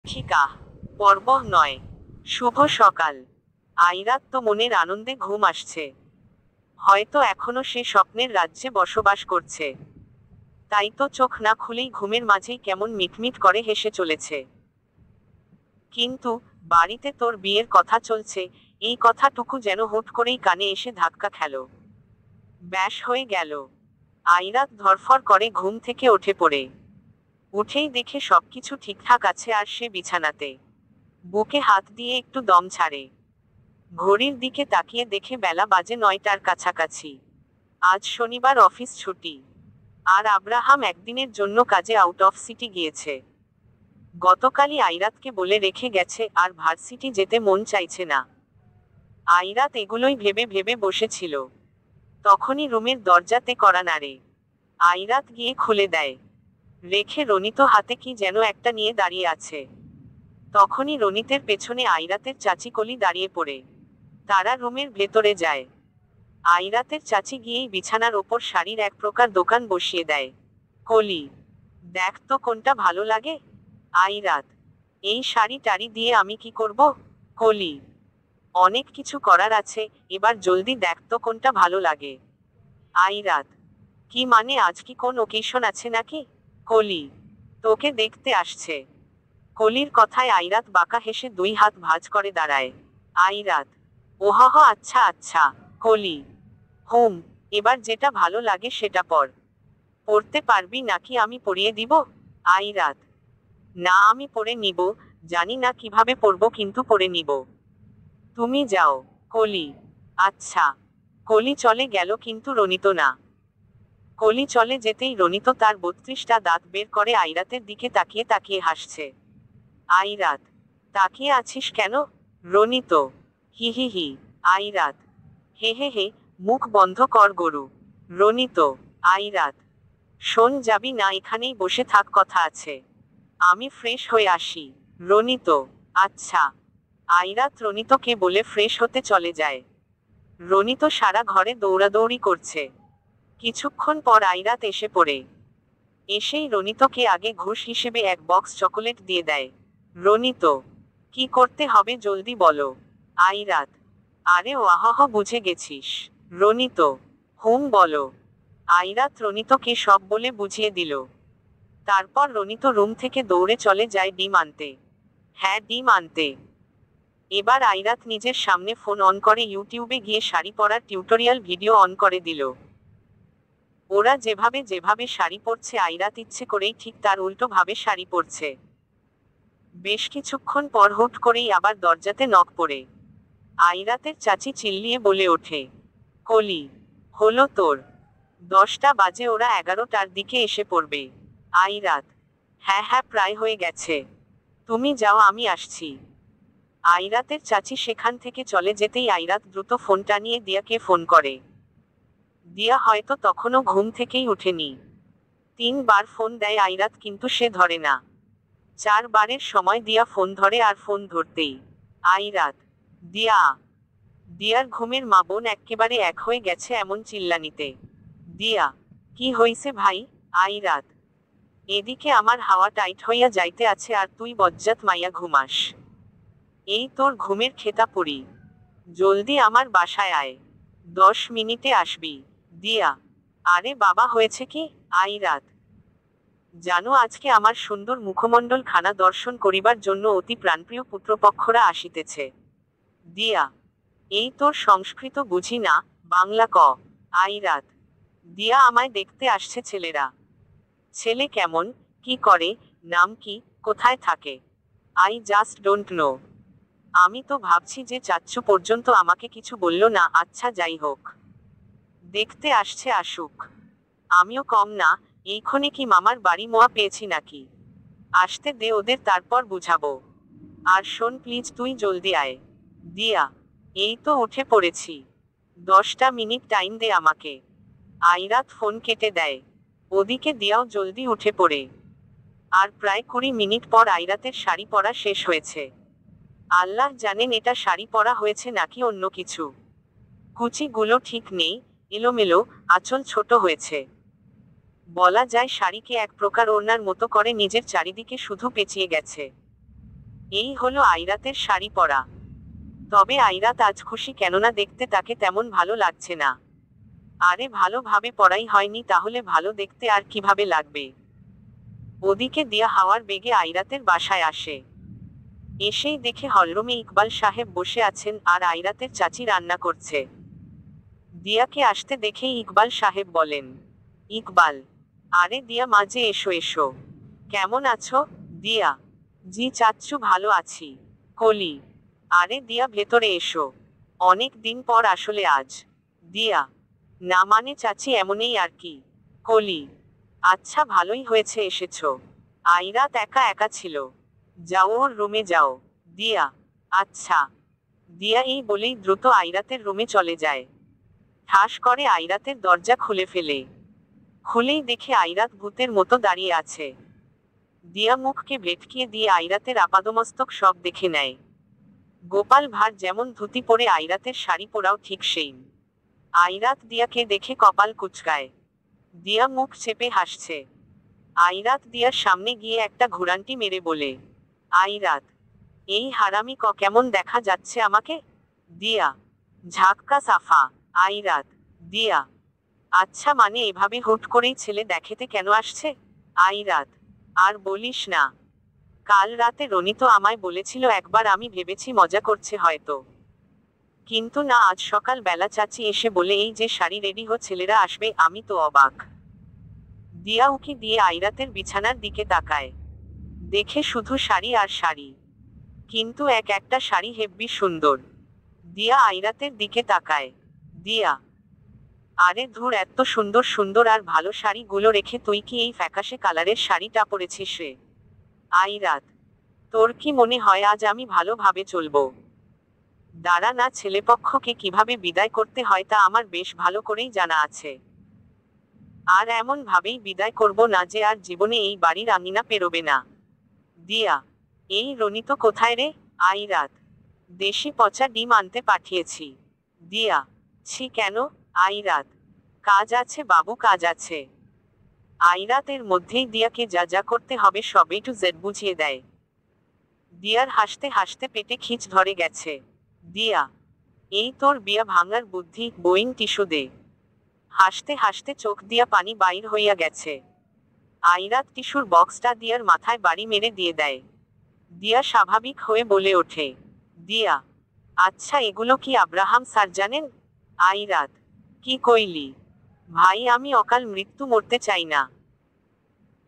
লেখিকা পর্ব ৯। শুভ সকাল। আইরাত তো মনের আনন্দে ঘুম আসছে। হয়তো এখনো সে স্বপ্নের রাজ্যে বসবাস করছে। তাই তো চোখ না খুলেই ঘুমের মাঝেই কেমন মিটমিট করে হেসে চলেছে। কিন্তু বাড়িতে তোর বিয়ের কথা চলছে, এই কথাটুকু যেন হুট করেই কানে এসে ধাক্কা খেল। ব্যাস হয়ে গেল। আইরাত ধরফর করে ঘুম থেকে উঠে পড়ে। উঠেই দেখে সবকিছু ঠিকঠাক আছে আর সে বিছানাতে বুকে হাত দিয়ে একটু দম ছাড়ে। ঘড়ির দিকে তাকিয়ে দেখে বেলা বাজে ৯টার কাছাকাছি। আজ শনিবার, অফিস ছুটি। আর আব্রাহাম একদিনের জন্য কাজে আউট অফ সিটি গিয়েছে। গতকালই আইরাতকে বলে রেখে গেছে আর ভার্সিটি যেতে মন চাইছে না। আইরাত এগুলোই ভেবে ভেবে বসেছিল। তখনই রুমের দরজাতে কড়া নাড়ে। আইরাত গিয়ে খুলে দেয়। রেখে রনিত হাতে কি যেন একটা নিয়ে দাঁড়িয়ে আছে। তখনই রনিতের পেছনে আইরাতের চাচি কলি দাঁড়িয়ে পড়ে। তারা রুমের ভেতরে যায়। আইরাতের চাচি গিয়েই বিছানার ওপর শাড়ির এক প্রকার দোকান বসিয়ে দেয়। কলি, দেখ তো কোনটা ভালো লাগে। আইরাত, এই শাড়ি টাড়ি দিয়ে আমি কি করব? কলি, অনেক কিছু করার আছে, এবার জলদি দেখ তো কোনটা ভালো লাগে। আইরাত, কি মানে, আজ কি কোন ওকেশন আছে নাকি? কলি, তোকে দেখতে আসছে। কলির কথায় আইরাত বাঁকা হেসে দুই হাত ভাঁজ করে দাঁড়ায়। আইরাত, ওহহ, আচ্ছা আচ্ছা। কলি, হুম, এবার যেটা ভালো লাগে সেটা পর। পড়তে পারবি নাকি আমি পরিয়ে দিব? আইরাত, না, আমি পরে নিব। জানি না কিভাবে পরবো, কিন্তু পরে নিব। তুমি যাও। কলি, আচ্ছা। কলি চলে গেল, কিন্তু রনিত না। কলি চলে যেতেই রনিত তার ৩২টা দাঁত বের করে আইরাতের দিকে তাকিয়ে তাকিয়ে হাসছে। আইরাত, তাকিয়ে আছিস কেন? রনিত, হি হি হি। আইরাত, হে হে হে, মুখ বন্ধ কর গরু। রনিত, আইরাত, শোন, যাবি না, এখানেই বসে থাক, কথা আছে। আমি ফ্রেশ হয়ে আসি। রনিত, আচ্ছা। আইরাত রনিতকে বলে ফ্রেশ হতে চলে যায়। রনিত সারা ঘরে দৌড়াদৌড়ি করছে। কিছুক্ষণ পর আইরাত এসে পড়ে। এসেই রনিতকে আগে ঘুষ হিসেবে এক বক্স চকোলেট দিয়ে দেয়। রনিত, কি করতে হবে জলদি বলো। আইরাত, আরে ওয়াহহ, বুঝে গেছিস। রনিত, হুম, বলো। আইরাত রনিতকে সব বলে বুঝিয়ে দিল। তারপর রনিত রুম থেকে দৌড়ে চলে যায় ডিম আনতে। হ্যাঁ, ডিম আনতে। এবার আইরাত নিজের সামনে ফোন অন করে ইউটিউবে গিয়ে শাড়ি পরার টিউটোরিয়াল ভিডিও অন করে দিল। ওরা যেভাবে যেভাবে শাড়ি পরছে, আইরাত ইচ্ছে করেই ঠিক তার উল্টো ভাবে শাড়ি পরছে। বেশ কিছুক্ষণ পর হুট করেই আবার দরজাতে নক পড়ে। আইরাতের চাচি চিল্লিয়ে বলে ওঠে, কলি, হলো তোর? 10টা বাজে, ওরা 11টার দিকে এসে পড়বে। আইরাত, হ্যাঁ হ্যাঁ, প্রায় হয়ে গেছে। তুমি যাও, আমি আসছি। আইরাতের চাচি সেখান থেকে চলে যেতেই আইরাত দ্রুত ফোনটা নিয়ে দিয়াকে ফোন করে। দিয়া হয়তো তখনও ঘুম থেকেই উঠেনি। 3বার ফোন দেয় আইরাত, কিন্তু সে ধরে না। 4বারের সময় দিয়া ফোন ধরে, আর ফোন ধরতেই আইরাত, দিয়া। দিয়ার ঘুমের মা বোন এক্কেবারে এক হয়ে গেছে এমন চিল্লানিতে। দিয়া, কি হইছে ভাই? আইরাত, এদিকে আমার হাওয়া টাইট হইয়া যাইতে আছে, আর তুই বজ্জাত মাইয়া ঘুমাস। এই তোর ঘুমের খেতা পুরি। জলদি আমার বাসায় আয়। 10 মিনিটে আসবি। দিয়া, আরে বাবা, হয়েছে কি? আইরাত, জানো, আজকে আমার সুন্দর মুখমণ্ডল খানা দর্শন করিবার জন্য অতি প্রাণপ্রিয় পুত্রপক্ষরা আসিতেছে। দিয়া, এই তোর সংস্কৃত বুঝি না, বাংলা ক। আইরাত, দিয়া, আমায় দেখতে আসছে ছেলেরা। ছেলে কেমন, কি করে, নাম কি, কোথায় থাকে? I just don't know. আমি তো ভাবছি যে চাচ্চু পর্যন্ত আমাকে কিছু বলল না। আচ্ছা, যাই হোক, দেখতে আসছে আসুক। আমিও কম না। এইক্ষণে কি মামার বাড়ি মোয়া পেয়েছি নাকি? আসতে দে ওদের, তারপর বুঝাবো। আর শোন প্লিজ, তুই জলদি আয়। দিয়া, এই তো উঠে পড়েছি। 10টা মিনিট টাইম দে আমাকে। আইরাত ফোন কেটে দেয়। ওদিকে দিয়াও জলদি উঠে পড়ে। আর প্রায় 20 মিনিট পর আইরাতের শাড়ি পরা শেষ হয়েছে। আল্লাহ জানেন এটা শাড়ি পরা হয়েছে নাকি অন্য কিছু। কুচিগুলো ঠিক নেই, এলোমেলো, আঁচল ছোট হয়েছে। বলা যায় শাড়িকে এক প্রকার ওড়নার মতো করে নিজের চারিদিকে শুধু পেঁচিয়ে গেছে। এই হলো আইরাতের শাড়ি পরা। তবে আইরাত আজ খুশি, কেননা দেখতে তাকে তেমন ভালো লাগছে না। আরে ভালোভাবে পড়াই হয়নি, তাহলে ভালো দেখতে আর কিভাবে লাগবে। ওদিকে দিয়া হাওয়ার বেগে আইরাতের বাসায় আসে। এসেই দেখে হলরুমে ইকবাল সাহেব বসে আছেন আর আইরাতের চাচি রান্না করছে। দিয়াকে আসতে দেখেই ইকবাল সাহেব বলেন, ইকবাল, আরে দিয়া মাঝে এসো এসো। কেমন আছো? দিয়া, জি চাচ্চু ভালো আছি। কলি, আরে দিয়া ভেতরে এসো, অনেক দিন পর আসলে আজ। দিয়া, না মানে চাচি এমনই আর কি। কলি, আচ্ছা ভালোই হয়েছে এসেছো। আইরাত একা একা ছিল, যাও ওর রুমে যাও। দিয়া, আচ্ছা। দিয়া এই বলেই দ্রুত আইরাতের রুমে চলে যায়। ঠাস করে আইরাতের দরজা খুলে ফেলে। খুলেই দেখে আইরাত ভূতের মতো দাঁড়িয়ে আছে। দিয়া মুখকে ভেটকিয়ে দিয়ে আইরাতের আপাদমস্তক সব দেখে নেয়। গোপাল ভাঁড় যেমন ধুতি পরে আইরাতের শাড়ি পরাও ঠিক সেই। আইরাত দিয়াকে দেখে কপাল কুঁচকায়। দিয়া মুখ চেপে হাসছে। আইরাত দিয়ার সামনে গিয়ে একটা ঘুরান্টি মেরে বলে, আইরাত, এই হারামি কেমন দেখা যাচ্ছে আমাকে? দিয়া, ঝাক্কা সাফা। আইরাত, দিয়া, আচ্ছা মানে এভাবে হুট করেই ছেলে দেখাতে কেন আসছে? আইরাত, আর বলিস না, কাল রাতে রনিত আমায় বলেছিল একবার, আমি ভেবেছি মজা করছে হয়তো, কিন্তু না, আজ সকাল বেলা চাচি এসে বলে এই যে শাড়ি রেডি হো, ছেলেরা আসবে। আমি তো অবাক। দিয়া উকি দিয়ে আইরাতের বিছানার দিকে তাকায়। দেখে শুধু শাড়ি আর শাড়ি, কিন্তু এক একটা শাড়ি হেব্বি সুন্দর। দিয়া আইরাতের দিকে তাকায়। দিয়া, আরে ধুর, এত সুন্দর সুন্দর আর ভালো শাড়িগুলো রেখে তুই কি এই ফ্যাকাশে কালারের শাড়িটা পরেছিস রে? আইরাত, তোর কি মনে হয় আজ আমি ভালোভাবে চলবো? দাঁড়া না, ছেলেপক্ষকে কিভাবে বিদায় করতে হয় তা আমার বেশ ভালো করেই জানা আছে। আর এমন ভাবেই বিদায় করব না যে আর জীবনে এই বাড়ির আঙিনা পেরোবে না। দিয়া, এই রনিত কোথায় রে? আইরাত, দেশি পচা ডিম আনতে পাঠিয়েছি। দিয়া, ছি কেন? আইরাত, কাজ আছে বাবু, কাজ আছে। আইরাত এর মধ্যেই দিয়াকে যা যা করতে হবে সব A to Z বুঝিয়ে দেয়। দিয়ার হাসতে হাসতে পেটে খিঁচ ধরে গেছে। দিয়া, এই তোর বিয়া ভাঙার বুদ্ধি, বোয়িং টিস্যু দে। হাসতে হাসতে চোখ দিয়া পানি বাইর হইয়া গেছে। আইরাত টিস্যুর বক্সটা দিয়ার মাথায় বাড়ি মেরে দিয়ে দেয়। দিয়া স্বাভাবিক হয়ে বলে ওঠে, দিয়া, আচ্ছা এগুলো কি আব্রাহাম স্যার জানেন? আইরাত, কি কইলি? ভাই আমি অকাল মৃত্যু মরতে চাই না।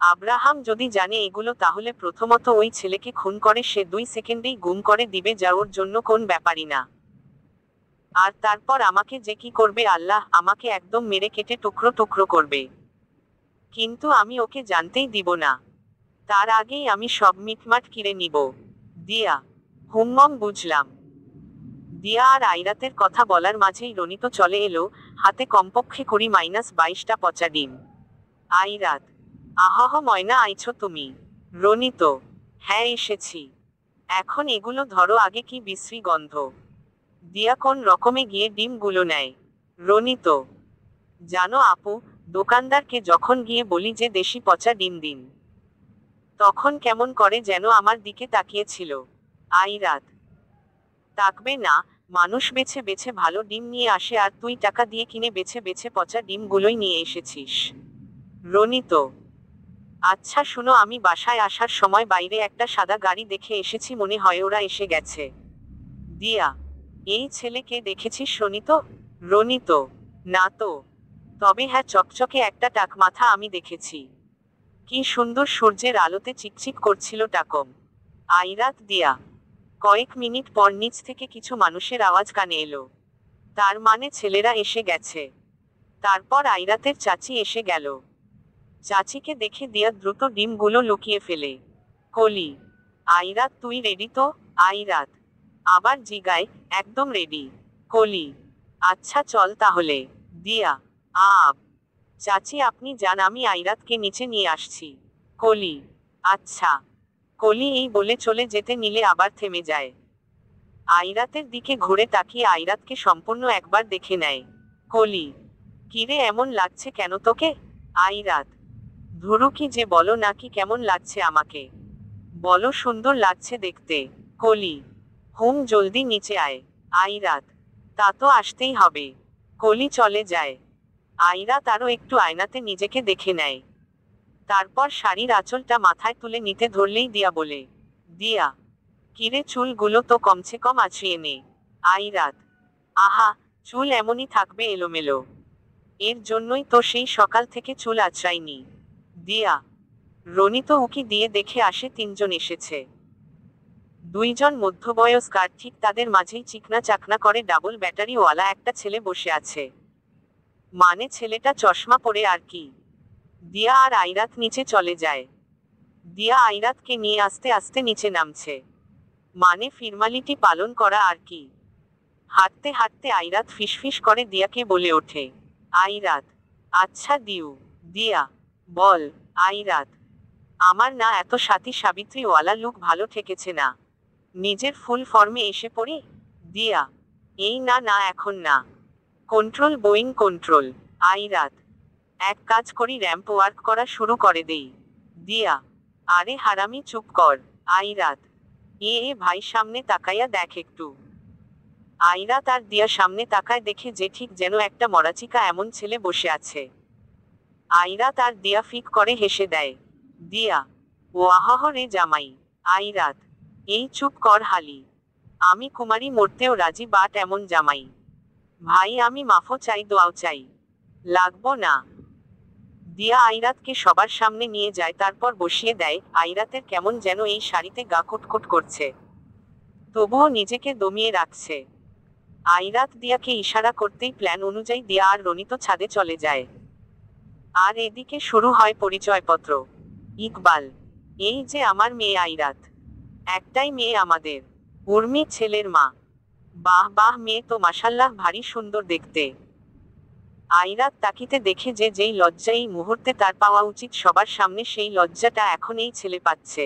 আব্রাহাম যদি জানে এগুলো তাহলে প্রথমত ওই ছেলেকে খুন করে সে 2 সেকেন্ডেই গুম করে দিবে, যা ওর জন্য কোন ব্যাপারই না। আর তারপর আমাকে যে কি করবে আল্লাহ, আমাকে একদম মেরে কেটে টুকরো টুকরো করবে। কিন্তু আমি ওকে জানতেই দিব না। তার আগেই আমি সব মিটমাট কিরে নিব। দিয়া, হুম্মম বুঝলাম। দিয়া আর আইরাতের কথা বলার মাঝেই রনিত চলে এলো, হাতে কমপক্ষে 20-22টা পচা ডিম। আইরাত, আহহ ময়না, আইছো তুমি? রনিত, হ্যাঁ এসেছি। এখন এগুলো ধরো আগে, কি বিশ্রী গন্ধ। দিয়া কোন রকমে গিয়ে ডিমগুলো নেয়। রনিত, জানো আপু, দোকানদারকে যখন গিয়ে বলি যে দেশি পচা ডিম দিন, তখন কেমন করে যেন আমার দিকে তাকিয়েছিল। আইরাত, তাকবে না, মানুষ বেছে বেছে ভালো ডিম নিয়ে আসে আর তুই টাকা দিয়ে কিনে বেছে বেছে পচা ডিমগুলোই নিয়ে এসেছিস। রনিত, আচ্ছা শুনো, আমি বাসায় আসার সময় বাইরে একটা সাদা গাড়ি দেখে এসেছি, মনে হয় ওরা এসে গেছে। দিয়া, এই ছেলেকে দেখেছিস রনিত? রনিত, না তো। তবে হ্যাঁ, চকচকে একটা টাক মাথা আমি দেখেছি। কি সুন্দর সূর্যের আলোতে চিকচিক করছিল টাকম। আইরাত, দিয়া, কয়েক মিনিট পর নিচ থেকে কিছু মানুষের আওয়াজ কানে এলো। তার মানে ছেলেরা এসে গেছে। তারপর আইরাতের চাচি এসে গেল। চাচিকে দেখে দিয়া দ্রুত ডিমগুলো লুকিয়ে ফেলে। কলি, আইরাত তুই রেডি তো? আইরাত আবার জিগায়, একদম রেডি। কলি, আচ্ছা চল তাহলে। দিয়া, আব, চাচি আপনি যান, আমি আইরাতকে নিচে নিয়ে আসছি। কলি, আচ্ছা। কলি এই বলে চলে যেতে নিলে আবার থেমে যায়। আইরাতের দিকে ঘুরে তাকিয়ে আইরাতকে সম্পূর্ণ একবার দেখে নেয়। কলি, কিরে এমন লাগছে কেন তোকে? আইরাত, ধুরু কি যে বলো, নাকি কেমন লাগছে আমাকে? বলো, সুন্দর লাগছে দেখতে। কলি, হুম জলদি নিচে আয়। আইরাত, তা তো আসতেই হবে। কলি চলে যায়। আইরাত আরো একটু আয়নাতে নিজেকে দেখে নেয়। তারপর শাড়ির আঁচলটা মাথায় তুলে নিতে ধরলেই দিয়া বলে, দিয়া, কিরে চুলগুলো তো কমছে কম আছড়িয়ে নে। আইরাত, আহা, চুল এমনই থাকবে এলোমেলো। এর জন্যই তো সেই সকাল থেকে চুল আঁচড়াইনি। দিয়া, রনিত উকি দিয়ে দেখে আসে তিনজন এসেছে। দুইজন মধ্যবয়স্ক আর ঠিক তাদের মাঝেই চিকনা চাকনা করে ডাবল ব্যাটারিওয়ালা একটা ছেলে বসে আছে। মানে ছেলেটা চশমা পরে আর কি। দিয়া আর আইরাত নিচে চলে যায়। দিয়া আইরাতকে নিয়ে আস্তে আস্তে নিচে নামছে। মানে ফর্মালিটি পালন করা আর কি। হাঁটতে হাঁটতে আইরাত ফিসফিস করে দিয়াকে বলে ওঠে, আইরাত, আচ্ছা দিউ। দিয়া, বল। আইরাত, আমার না এত সাথী সাবিত্রীওয়ালা লুক ভালো ঠেকেছে না। নিজের ফুল ফর্মে এসে পড়ি। দিয়া, এই না না এখন না। Control Boeing control. আইরাত, এক কাজ করি র্যাম্প ওয়ার্ক করা শুরু করে দেই। দিয়া, আরে হারামি চুপ কর। আইরাত, এ ভাই সামনে তাকাইয়া দেখ একটু। আইরাত আর দিয়া সামনে তাকায় দেখে যে ঠিক যেন একটা মরাচিকা এমন ছেলে বসে আছে। আইরাত আর দিয়া ফিক করে হেসে দেয়। দিয়া, ওয়াহহ রে জামাই। আইরাত, এই চুপ কর হালি। আমি কুমারী মরতেও রাজি বাট এমন জামাই। ভাই আমি মাফও চাই দোয়াও চাই। লাগবো না। দিয়া আইরাতকে সবার সামনে নিয়ে যায়, তারপর বসিয়ে দেয়। আইরাতের কেমন যেন এই শাড়িতে গা কুটকুট করছে, তবুও নিজেকে দমিয়ে রাখছে। আইরাত দিয়াকে ইশারা করতেই প্ল্যান অনুযায়ী দিয়া আর রনিত ছাদে চলে যায়। আর এদিকে শুরু হয় পরিচয়পত্র। ইকবাল, এই যে আমার মেয়ে আইরাত। একটাই মেয়ে আমাদের, উর্মি ছেলের মা। বাহ বাহ, মেয়ে তো মাশাল্লাহ ভারী সুন্দর দেখতে। আইরাত তাকিতে দেখে যে যেই লজ্জা এই মুহূর্তে তার পাওয়া উচিত সবার সামনে, সেই লজ্জাটা এখন এই ছেলে পাচ্ছে।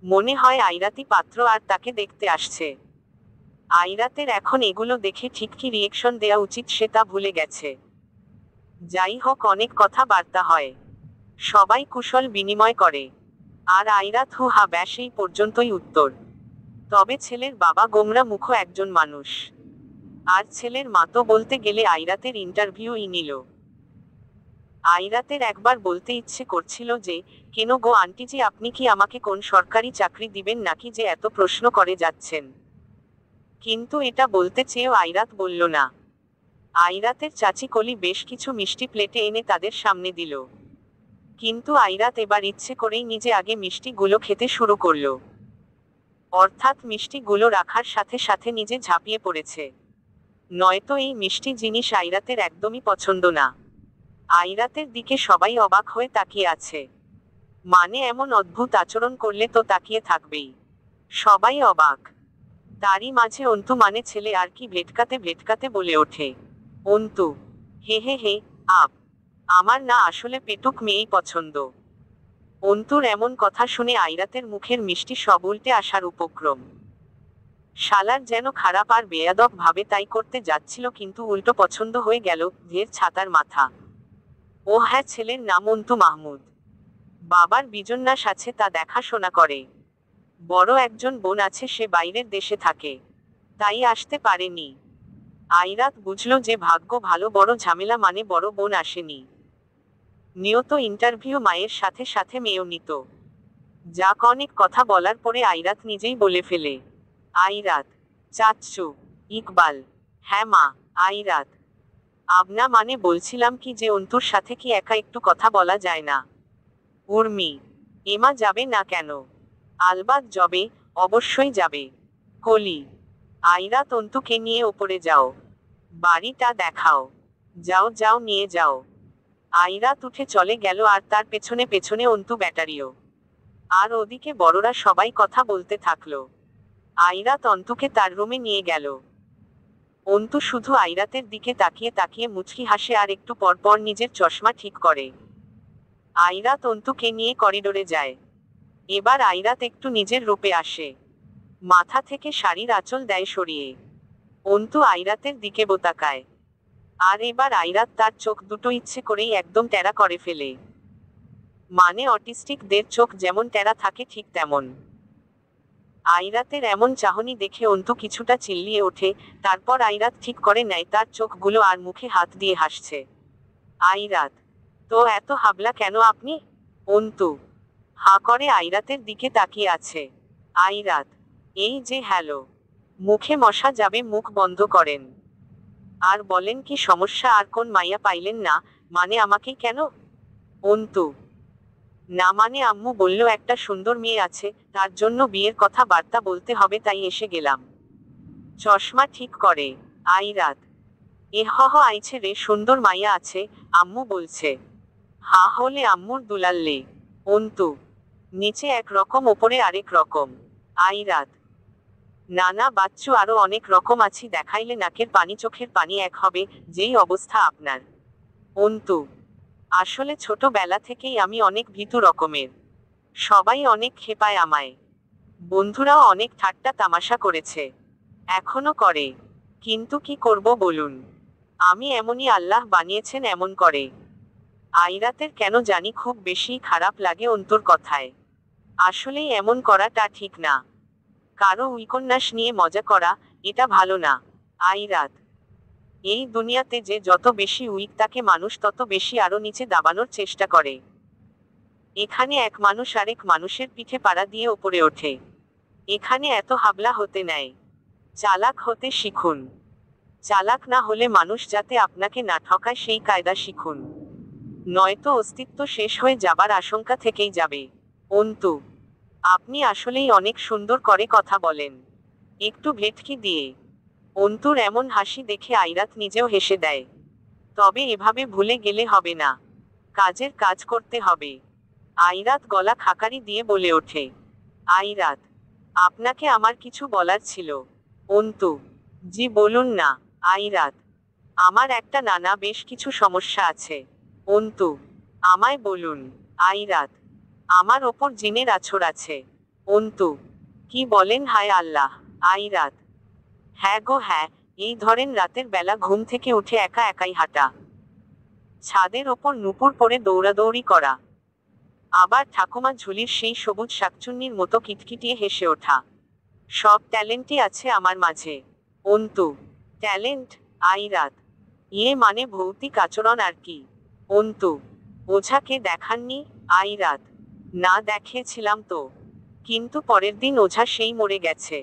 মনে হয় আইরাতই পাত্র আর তাকে দেখতে আসছে। আইরাতের এখন এগুলো দেখে ঠিক কি রিয়েকশন দেয়া উচিত সে তা ভুলে গেছে। যাই হোক, অনেক কথা বার্তা হয়, সবাই কুশল বিনিময় করে। আর আইরাত হু হা ব্যাস এই পর্যন্তই উত্তর। তবে ছেলের বাবা গোমরা মুখ একজন মানুষ। আর ছেলের মা তো বলতে গেলে আইরাতের ইন্টারভিউই নিল। আইরাতের একবার বলতে ইচ্ছে করছিল যে, কেন গো আন্টিজি, আপনি কি আমাকে কোন সরকারি চাকরি দিবেন নাকি যে এত প্রশ্ন করে যাচ্ছেন। কিন্তু এটা বলতে চেয়েও আইরাত বলল না। আইরাতের চাচি কলি বেশ কিছু মিষ্টি প্লেটে এনে তাদের সামনে দিল। কিন্তু আইরাত এবার ইচ্ছে করেই নিজে আগে মিষ্টিগুলো খেতে শুরু করলো। অর্থাৎ মিষ্টিগুলো রাখার সাথে সাথে নিজে ঝাঁপিয়ে পড়েছে। নয়তো এই মিষ্টি জিনিস আইরাতের একদমই পছন্দ না। আইরাতের দিকে সবাই অবাক হয়ে তাকিয়ে আছে। মানে এমন অদ্ভুত আচরণ করলে তো তাকিয়ে থাকবেই। সবাই অবাক। তারই মাঝে অন্তু, মানে ছেলে আর কি ভেটকাতে ভেটকাতে বলে ওঠে, অন্তু, হে হে হে, আপ, আমার না আসলে পেটুক মেয়েই পছন্দ। অন্তুর এমন কথা শুনে আইরাতের মুখের মিষ্টি সব উল্টে আসার উপক্রম। শালার যেন খারাপ আর বেয়াদব ভাবে তাই করতে যাচ্ছিল, কিন্তু উল্টো পছন্দ হয়ে গেল। ধের ছাতার মাথা। ও হ্যাঁ, ছেলের নাম অন্তু মাহমুদ। বাবার বিজন্যাস আছে, তা দেখাশোনা করে। বড় একজন বোন আছে, সে বাইরের দেশে থাকে, তাই আসতে পারেনি। আইরাত বুঝল যে ভাগ্য ভালো, বড় ঝামেলা মানে বড় বোন আসেনি। নিয়ত ইন্টারভিউ মায়ের সাথে সাথে মেয়েও নিত। যাক, অনেক কথা বলার পরে আইরাত নিজেই বলে ফেলে, আইরাত, চাচ্চু। ইকবাল, হ্যাঁ মা। আইরাত, আবনা, মানে বলছিলাম কি যে অন্তুর সাথে কি একা একটু কথা বলা যায় না। উর্মি, এমা যাবে না কেন? আলবাত যাবে, অবশ্যই যাবে। কলি, আইরাত, অন্তুকে নিয়ে ওপরে যাও, বাড়িটা দেখাও। যাও যাও, নিয়ে যাও। আইরাত উঠে চলে গেল, আর তার পেছনে পেছনে অন্তু ব্যাটারিও। আর ওদিকে বড়রা সবাই কথা বলতে থাকলো। আইরাত অন্তুকে তার রুমে নিয়ে গেল। অন্তু শুধু আইরাতের দিকে তাকিয়ে তাকিয়ে মুচকি হাসে আর একটু পর পর নিজের চশমা ঠিক করে। আইরাত অন্তুকে নিয়ে করিডোরে যায়। এবার আইরাত একটু নিজের রূপে আসে। মাথা থেকে শাড়ির আঁচল দেয় সরিয়ে। অন্তু আইরাতের দিকে বোতাকায়। আর এবার আইরাত তার চোখ দুটো ইচ্ছে করেই একদম টেরা করে ফেলে। মানে অটিস্টিকদের চোখ যেমন টেরা থাকে ঠিক তেমন। আইরাতের এমন চাহনি দেখে অন্তু কিছুটা চিল্লিয়ে ওঠে, তারপর আইরাত ঠিক করে নেয় তার চোখগুলো আর মুখে হাত দিয়ে হাসছে। আইরাত, তো এত হাবলা কেন আপনি? অন্তু হাঁ করে আইরাতের দিকে তাকিয়ে আছে। আইরাত, এই যে হ্যালো। মুখে মশা যাবে, মুখ বন্ধ করেন। আর বলেন কি সমস্যা, আর কোন মাইয়া পাইলেন না? মানে আমাকেই কেন? অন্তু, না মানে আম্মু বলল একটা সুন্দর মেয়ে আছে, তার জন্য বিয়ের কথা বার্তা বলতে হবে, তাই এসে গেলাম। চশমা ঠিক করে। আইরাত, আইছে রে, সুন্দর মাইয়া আছে, আম্মু বলছে। হা হলে আম্মুর দুলাল্লে। অন্তু, নিচে এক রকম ওপরে আরেক রকম। আইরাত, নানা বাচ্চু আরো অনেক রকম আছি, দেখাইলে নাকের পানি চোখের পানি এক হবে, যেই অবস্থা আপনার। অন্তু, আসলে ছোটবেলা থেকেই আমি অনেক ভীতু রকমের। সবাই অনেক খেপায় আমায়। বন্ধুরাও অনেক ঠাট্টা তামাশা করেছে, এখনো করে। কিন্তু কি করব বলুন, আমি এমনই, আল্লাহ বানিয়েছেন এমন করে। আইরাতের কেন জানি খুব বেশি খারাপ লাগে অন্তুর কথায়। আসলেই এমন করাটা ঠিক না। কারো উইকন্যাস নিয়ে মজা করা, এটা ভালো না। আইরাত, এই দুনিয়াতে যে যত বেশি উইক তাকে মানুষ তত বেশি আরো নিচে দাবানোর চেষ্টা করে। এখানে এক মানুষ আরেক মানুষের পিঠে পাড়া দিয়ে ওপরে ওঠে। এখানে এত হাবলা হতে নেয়। চালাক হতে শিখুন। চালাক না হলে মানুষ যাতে আপনাকে না ঠকায় সেই কায়দা শিখুন, নয়তো অস্তিত্ব শেষ হয়ে যাবার আশঙ্কা থেকেই যাবে। অন্তু, আপনি আসলেই অনেক সুন্দর করে কথা বলেন, একটু ভেটকি দিয়ে। অন্তুর এমন হাসি দেখে আইরাত নিজেও হেসে দেয়। তবে এভাবে ভুলে গেলে হবে না, কাজের কাজ করতে হবে। আইরাত গলা খাকারি দিয়ে বলে ওঠে। আইরাত, আপনাকে আমার কিছু বলার ছিল। অন্তু, জি বলুন না। আইরাত, আমার একটা নানা বেশ কিছু সমস্যা আছে। অন্তু, আমায় বলুন। আইরাত, আমার ওপর জিনের আছর আছে। অন্তু, কি বলেন, হায় আল্লাহ। আইরাত, হ্যাঁ গো হ্যাঁ, এই ধরেন রাতের বেলা ঘুম থেকে উঠে একা একাই হাঁটা, ছাদের ওপর নুপুর পরে দৌড়াদৌড়ি করা, আবার ঠাকুমা ঝুলির সেই সবুজ শাকচুন্নির মতো কিটকিটিয়ে হেসে ওঠা, সব ট্যালেন্টই আছে আমার মাঝে। অন্তু, ট্যালেন্ট? আইরাত, মানে ভৌতিক আচরণ আর কি। অন্তু, ওঝাকে দেখাননি? আইরাত, না দেখিয়েছিলাম তো, কিন্তু পরের দিন ওঝা সেই মরে গেছে।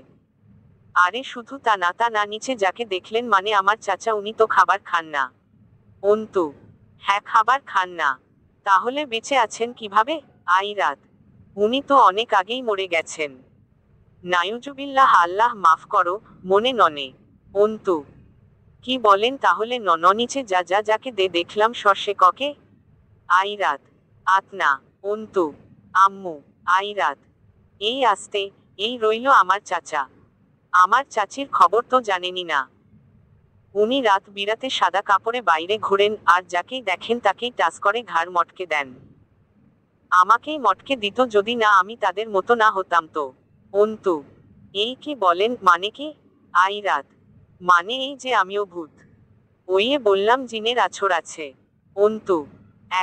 আরে শুধু তা না, নিচে যাকে দেখলেন মানে আমার চাচা, উনি তো খাবার খান না। অন্তু, হ্যাঁ খাবার খান না, তাহলে বেঁচে আছেন কিভাবে? আইরাত, উনি তো অনেক আগেই মরে গেছেন। নায়ুজুবিল্লাহ, আল্লাহ মাফ করো, মনে ননে। অন্তু, কি বলেন তাহলে? নিচে যাকে দেখলাম সর্ষে ককে। আইরাত, আতনা। অন্তু, আম্মু। আইরাত, এই আসতে, এই রইল আমার চাচা। আমার চাচির খবর তো জানেনই না। উনি রাত বিরাতে সাদা কাপড়ে বাইরে ঘোরেন, আর যাকেই দেখেন তাকেই টাচ করে ঘাড় মটকে দেন। আমাকেই মটকে দিত যদি না আমি তাদের মতো না হতাম তো। অন্তু, এই কি বলেন, মানে কি? আইরাত, মানে এই যে আমিও ভূত। ওইয়ে বললাম জিনের আছর আছে। অন্তু,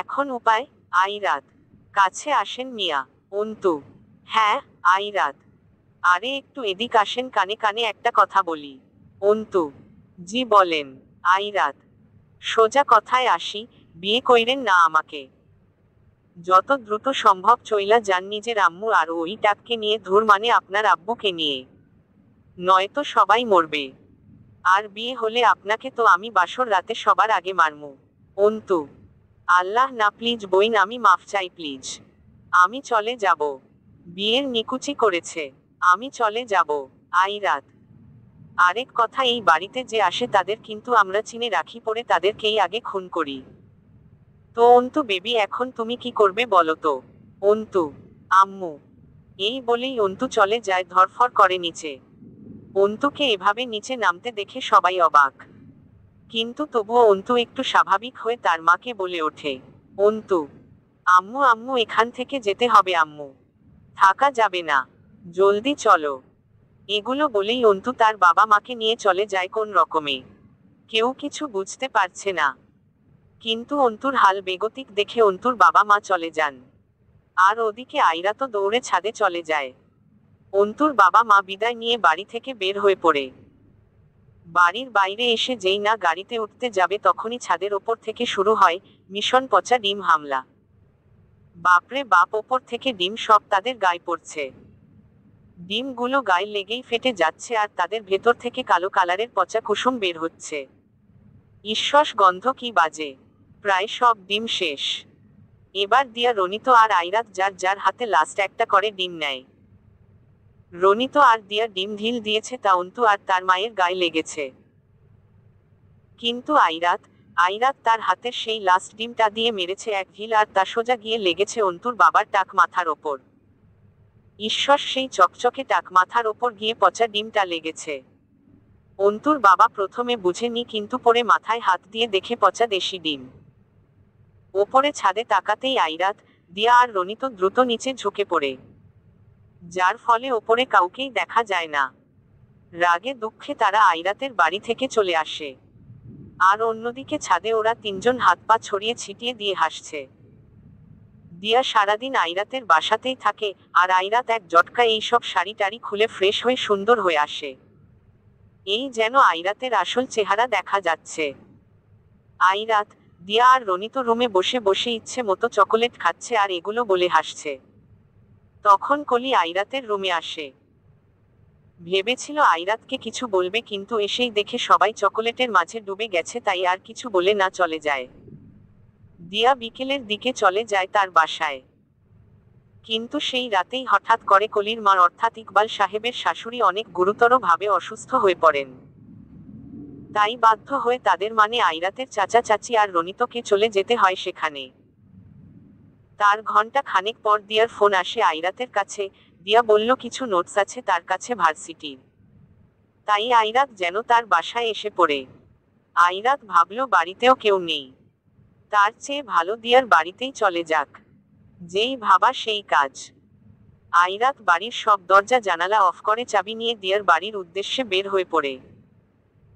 এখন উপায়? আইরাত, কাছে আসেন মিয়া। অন্তু, হ্যাঁ। আইরাত, আরে একটু এদিক আসেন, কানে কানে একটা কথা বলি। অন্তু, জি বলেন। আইরাত, সোজা কথায় আসি, বিয়ে কইরেন না আমাকে। যত দ্রুত সম্ভব চইলা যান নিজের আম্মু আর ওই টাককে নিয়ে, ধুর মানে আপনার আব্বুকে নিয়ে, নয়তো সবাই মরবে। আর বিয়ে হলে আপনাকে তো আমি বাসর রাতে সবার আগে মারমু। অন্তু, আল্লাহ না প্লিজ বইন, আমি মাফ চাই প্লিজ। আমি চলে যাব। বিয়ের নিকুচি করেছে, আমি চলে যাব। আইরাত, আরেক কথা, এই বাড়িতে যে আসে তাদের কিন্তু আমরা চিনে রাখি, পরে তাদেরকেই আগে খুন করি। তো অন্তু বেবি, এখন তুমি কি করবে বলো তো? অন্তু, আম্মু। এই বলেই অন্তু চলে যায় ধরফর করে নিচে। অন্তুকে এভাবে নিচে নামতে দেখে সবাই অবাক, কিন্তু তবুও অন্তু একটু স্বাভাবিক হয়ে তার মাকে বলে ওঠে। অন্তু, আম্মু আম্মু, এখান থেকে যেতে হবে আম্মু, থাকা যাবে না, জলদি চলো। এগুলো বলেই অন্তু তার বাবা মাকে নিয়ে চলে যায় কোন রকমে। কেউ কিছু বুঝতে পারছে না, কিন্তু অন্তুর হাল বেগতিক দেখে অন্তুর বাবা মা চলে যান। আর ওদিকে আইরা তো দৌড়ে ছাদে চলে যায়। অন্তুর বাবা মা বিদায় নিয়ে বাড়ি থেকে বের হয়ে পড়ে বাড়ির বাইরে এসে যেই না গাড়িতে উঠতে যাবে তখনই ছাদের ওপর থেকে শুরু হয় মিশন পচা ডিম হামলা। বাপরে বাপ, ওপর থেকে ডিম সব তাদের গায়ে পড়ছে। ডিমগুলো গায়ে লেগেই ফেটে যাচ্ছে আর তাদের ভেতর থেকে কালো কালারের পচা কুসুম বের হচ্ছে। ঈশ্বস, গন্ধ কি বাজে! প্রায় সব ডিম শেষ। এবার দিয়া, রনিত আর আইরাত যার যার হাতে লাস্ট একটা করে ডিম নেয়। রনিত আর দিয়া ডিম ঢিল দিয়েছে, তা অন্তু আর তার মায়ের গায়ে লেগেছে। কিন্তু আইরাত আইরাত তার হাতের সেই লাস্ট ডিমটা দিয়ে মেরেছে এক ঢিল, আর তা সোজা গিয়ে লেগেছে অন্তুর বাবার টাক মাথার ওপর। ঈশ্বর, সেই চকচকে টাক মাথার ওপর গিয়ে পচা ডিমটা লেগেছে। অন্তুর বাবা প্রথমে বুঝেনি, কিন্তু পরে মাথায় হাত দিয়ে দেখে পচা দেশি ডিম। ওপরে ছাদে তাকাতেই আইরাত, দিয়া আর রনিত দ্রুত নিচে ঝুঁকে পড়ে, যার ফলে ওপরে কাউকেই দেখা যায় না। রাগে দুঃখে তারা আইরাতের বাড়ি থেকে চলে আসে। আর অন্যদিকে ছাদে ওরা তিনজন হাত পা ছড়িয়ে ছিটিয়ে দিয়ে হাসছে। দিয়া সারাদিন আইরাতের বাসাতেই থাকে, আর আইরাত এক জটকা এইসব শাড়ি টাড়ি খুলে ফ্রেশ হয়ে সুন্দর হয়ে আসে। এই যেন আইরাতের আসল চেহারা দেখা যাচ্ছে। আইরাত, দিয়া আর রনিত রুমে বসে বসে ইচ্ছে মতো চকোলেট খাচ্ছে আর এগুলো বলে হাসছে। তখন কলি আইরাতের রুমে আসে। ভেবেছিল আইরাতকে কিছু বলবে, কিন্তু এসেই দেখে সবাই চকোলেটের মাঝে ডুবে গেছে, তাই আর কিছু বলে না চলে যায়। দিয়া বিকেলের দিকে চলে যায় তার বাসায়। কিন্তু সেই রাতেই হঠাৎ করে কলির মা অর্থাৎ ইকবাল সাহেবের শাশুড়ি অনেক গুরুতর ভাবে অসুস্থ হয়ে পড়েন। তাই বাধ্য হয়ে তাদের মানে আইরাতের চাচা চাচি আর রনিতকে চলে যেতে হয় সেখানে। তার ঘন্টা খানেক পর দিয়ার ফোন আসে আইরাতের কাছে। দিয়া বলল কিছু নোটস আছে তার কাছে ভার্সিটির। তাই আইরাত যেন তার বাসায় এসে পড়ে। আইরাত ভাবল বাড়িতেও কেউ নেই, তার চেয়ে ভালো দিয়ার বাড়িতেই চলে যাক। যেই ভাবা সেই কাজ। আইরাত বাড়ির সব দরজা জানালা অফ করে চাবি নিয়ে দিয়ার বাড়ির উদ্দেশ্যে বের হয়ে পড়ে।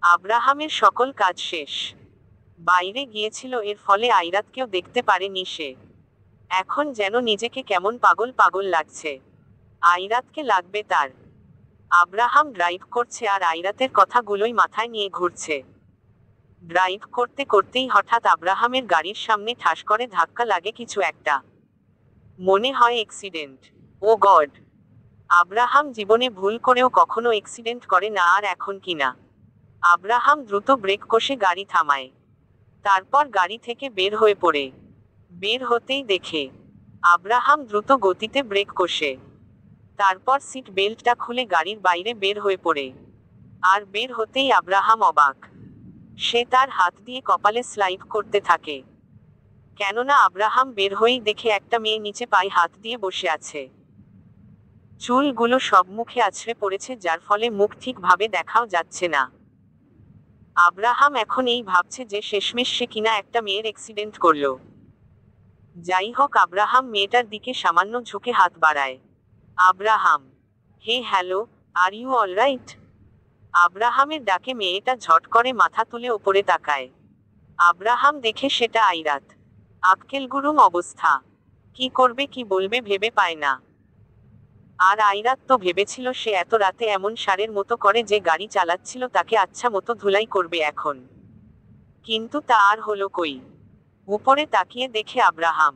আব্রাহামের সকল কাজ শেষ। বাইরে গিয়েছিল, এর ফলে আইরাতকেও দেখতে পারেনি সে। এখন যেন নিজেকে কেমন পাগল পাগল লাগছে। আইরাতকে লাগবে তার। আব্রাহাম ড্রাইভ করছে আর আইরাতের কথাগুলোই মাথায় নিয়ে ঘুরছে। ড্রাইভ করতে করতেই হঠাৎ আব্রাহামের গাড়ির সামনে ঠাস করে ধাক্কা লাগে কিছু একটা। মনে হয় অ্যাক্সিডেন্ট। ও গড! আব্রাহাম জীবনে ভুল করেও কখনো অ্যাক্সিডেন্ট করে না, আর এখন কিনা। আব্রাহাম দ্রুত ব্রেক কষে গাড়ি থামায়। তারপর গাড়ি থেকে বের হয়ে পড়ে। বের হতেই দেখে আব্রাহাম দ্রুত গতিতে ব্রেক কষে। তারপর সিট বেল্টটা খুলে গাড়ির বাইরে বের হয়ে পড়ে। আর বের হতেই আব্রাহাম অবাক। সে তার হাত দিয়ে কপালে স্লাইড করতে থাকে। কেননা আব্রাহাম বের হয়েই দেখে একটা মেয়ে নিচে পায়ে হাত দিয়ে বসে আছে। চুলগুলো সব মুখে আছড়ে পড়েছে, যার ফলে মুখ ঠিকভাবে দেখাও যাচ্ছে না। আব্রাহাম এখন এই ভাবছে যে শেষমেশ সে কিনা একটা মেয়ের অ্যাক্সিডেন্ট করলো। যাই হোক, আব্রাহাম মেয়েটার দিকে সামান্য ঝুঁকে হাত বাড়ায়। Abraham, hey hello, are you alright? আব্রাহামের ডাকে মেয়েটা ঝট করে মাথা তুলে ওপরে তাকায়। আব্রাহাম দেখে সেটা আইরাত। আক্কেলগুরুম অবস্থা। কি করবে কি বলবে ভেবে পায় না। আর আইরাত তো ভেবেছিল সে এত রাতে এমন ষাঁড়ের মতো করে যে গাড়ি চালাচ্ছিল তাকে আচ্ছা মতো ধুলাই করবে এখন। কিন্তু তা আর হলো কই। উপরে তাকিয়ে দেখে আব্রাহাম।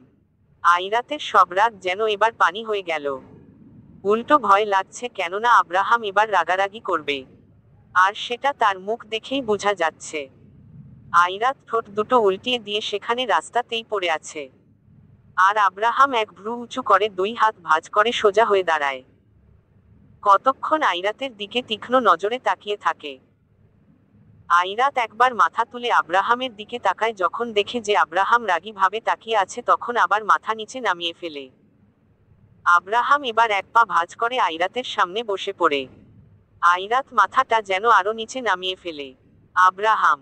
আইরাতের সব রাগ যেন এবার পানি হয়ে গেল। উল্টো ভয় লাগছে, কেননা আব্রাহাম এবার রাগারাগি করবে। আর সেটা তার মুখ দেখেই বোঝা যাচ্ছে। আইরাত ঠোঁট দুটো উল্টিয়ে দিয়ে সেখানে রাস্তাতেই পড়ে আছে। আর আব্রাহাম এক ভ্রু উঁচু করে দুই হাত ভাঁজ করে সোজা হয়ে দাঁড়ায়। কতক্ষণ আইরাতের দিকে তীক্ষ্ণ নজরে তাকিয়ে থাকে। আইরাত একবার মাথা তুলে আব্রাহামের দিকে তাকায়, যখন দেখে যে আব্রাহাম রাগী ভাবে তাকিয়ে আছে তখন আবার মাথা নিচে নামিয়ে ফেলে। আব্রাহাম এবার এক পা ভাঁজ করে আইরাতের সামনে বসে পড়ে। আইরাত মাথাটা যেন আরো নিচে নামিয়ে ফেলে। আব্রাহাম,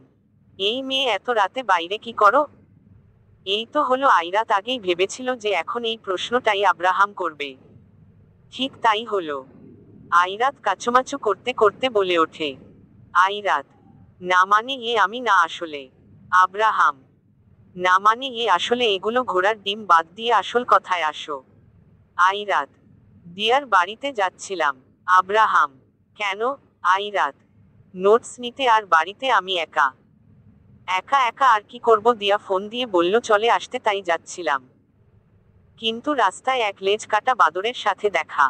এই মেয়ে এত রাতে বাইরে কি করো? এই তো হলো। আইরাত আগেই ভেবেছিল যে এখন এই প্রশ্নটাই আব্রাহাম করবে। ঠিক তাই হলো। আইরাত কাচুমাচু করতে করতে বলে ওঠে, আইরাত, না মানে আমি না আসলে। আব্রাহাম, না মানে আসলে এগুলো ঘোড়ার ডিম বাদ দিয়ে আসল কথায় আসো। আইরাত, দিয়ার বাড়িতে যাচ্ছিলাম। আব্রাহাম: কেন আইরাত? নোটস নিতে, আর বাড়িতে আমি একা। একা একা আর কি করব? দিয়া ফোন দিয়ে বলল চলে আসতে, তাই যাচ্ছিলাম। কিন্তু রাস্তায় এক লেজ কাটা বাদরের সাথে দেখা।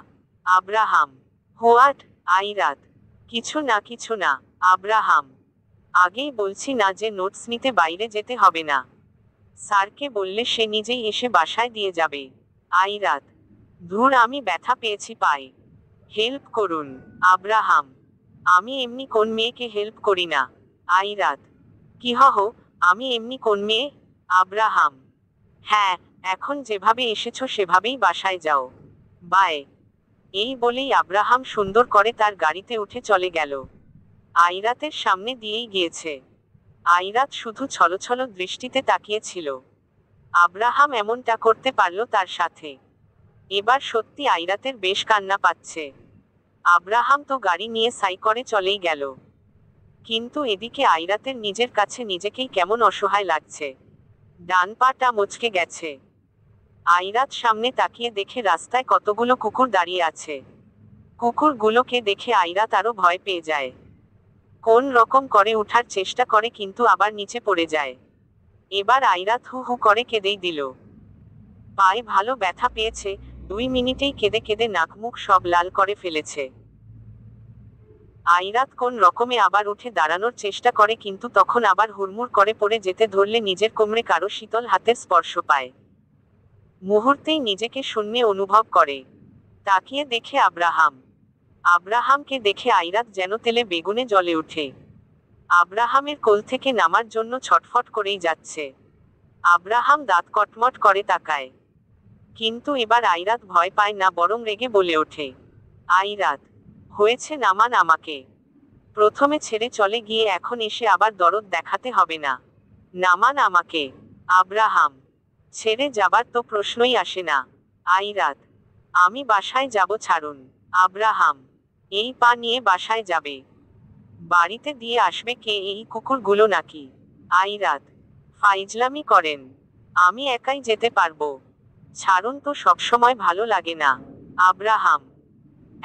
Abraham: what? আইরাত: কিছু না কিছু না। আব্রাহাম: আগেই বলছি না যে নোটস নিতে বাইরে যেতে হবে না? স্যারকে বললে সে নিজেই এসে বাসায় দিয়ে যাবে। আইরাত: ধুর, আমি ব্যথা পেয়েছি পায়ে, হেল্প করুন। আব্রাহাম: আমি এমনি কোন মেয়েকে হেল্প করি না। আইরাত: কি আমি এমনি কোন মেয়ে? আব্রাহাম: হ্যাঁ, এখন যেভাবে এসেছো সেভাবেই বাসায় যাও। বাই। এই বলেই আব্রাহাম সুন্দর করে তার গাড়িতে উঠে চলে গেল। আইরাতের সামনে দিয়েই গিয়েছে। আইরাত শুধু ছলছল দৃষ্টিতে তাকিয়েছিল। আব্রাহাম এমনটা করতে পারল তার সাথে। এবার সত্যি আইরাতের বেশ কান্না পাচ্ছে। আব্রাহাম তো গাড়ি নিয়ে সাই করে চলেই গেল। কিন্তু এদিকে আইরাতের নিজের কাছে নিজেকেই কেমন অসহায় লাগছে। ডান পাটা মচকে গেছে। আইরাত সামনে তাকিয়ে দেখে রাস্তায় কতগুলো কুকুর দাঁড়িয়ে আছে। কুকুরগুলোকে দেখে আইরাত আরো ভয় পেয়ে যায়। কোন রকম করে ওঠার চেষ্টা করে, কিন্তু আবার নিচে পড়ে যায়। এবার আইরাত হু হু করে কেঁদেই দিল। পায়ে ভালো ব্যথা পেয়েছে, 2 মিনিটেই কেঁদে কেঁদে নাক মুখ সব লাল করে ফেলেছে। আইরাত কোন রকমে আবার উঠে দাঁড়ানোর চেষ্টা করে, কিন্তু তখন আবার হুড়মুড় করে পড়ে যেতে ধরলে নিজের কোমরে কারো শীতল হাতের স্পর্শ পায়। মুহূর্তেই নিজেকে শূন্য অনুভব করে। তাকিয়ে দেখে আব্রাহাম। আব্রাহামকে দেখে আইরাত যেন তেলে বেগুনে জ্বলে ওঠে। আব্রাহামের কোল থেকে নামার জন্য ছটফট করেই যাচ্ছে। আব্রাহাম দাঁত কটমট করে তাকায়। কিন্তু এবার আইরাত ভয় পায় না, বরং রেগে বলে ওঠে, আইরাত, হয়েছে, নামান আমাকে। প্রথমে ছেড়ে চলে গিয়ে এখন এসে আবার দরদ দেখাতে হবে না। নামান আমাকে। আব্রাহাম: ছেড়ে যাবার তো প্রশ্নই আসে না। আইরাত: আমি বাসায় যাব, ছাড়ুন। আব্রাহাম: এই পা নিয়ে বাসায় যাবে? বাড়িতে দিয়ে আসবে কে, এই কুকুরগুলো নাকি? আইরাত: ফাইজলামি করেন, আমি একাই যেতে পারবো। ছাড়ুন তো, সবসময় ভালো লাগে না। আব্রাহাম: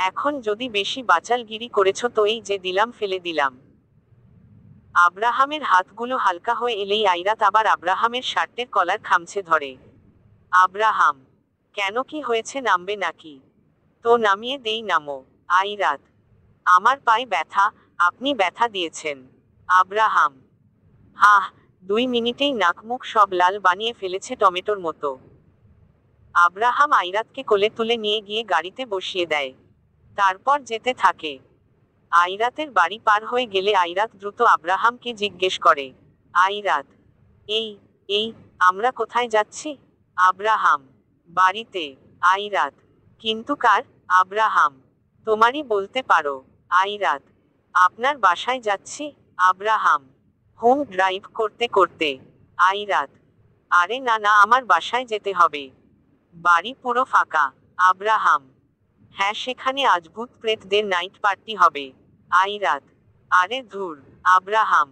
এখন যদি বেশি বাচালগিরি করেছ তো এই যে দিলাম, ফেলে দিলাম। আব্রাহামের হাতগুলো হালকা হয়ে এলেই আইরাত আবার আব্রাহামের শার্টের কলার খামছে ধরে। আব্রাহাম: কেন, কি হয়েছে, নামবে নাকি? তো নামিয়ে দেই, নামো। আইরাত: আমার পায়ে ব্যথা, আপনি ব্যথা দিয়েছেন। আব্রাহাম: হাহ, 2 মিনিটেই নাক মুখ সব লাল বানিয়ে ফেলেছে টমেটোর মতো। আব্রাহাম আইরাতকে কোলে তুলে নিয়ে গিয়ে গাড়িতে বসিয়ে দেয়। তারপর যেতে থাকে। আইরাতের বাড়ি পার হয়ে গেলে আইরাত দ্রুত আব্রাহামকে জিজ্ঞেস করে, আইরাত, এই এই আমরা কোথায় যাচ্ছি? আব্রাহাম: বাড়িতে। আইরাত: কিন্তু কার? আব্রাহাম: তোমারই বলতে পারো। আইরাত: আপনার বাসায় যাচ্ছি। আব্রাহাম: হোম ড্রাইভ করতে করতে? আইরাত: আরে না না, আমার বাসায় যেতে হবে। বাড়ি পুরো ফাঁকা। আব্রাহাম: হ্যাঁ, সেখানে আজ ভূত প্রেতদের নাইট পার্টি হবে। আইরাত: আরে ধুর। আব্রাহাম: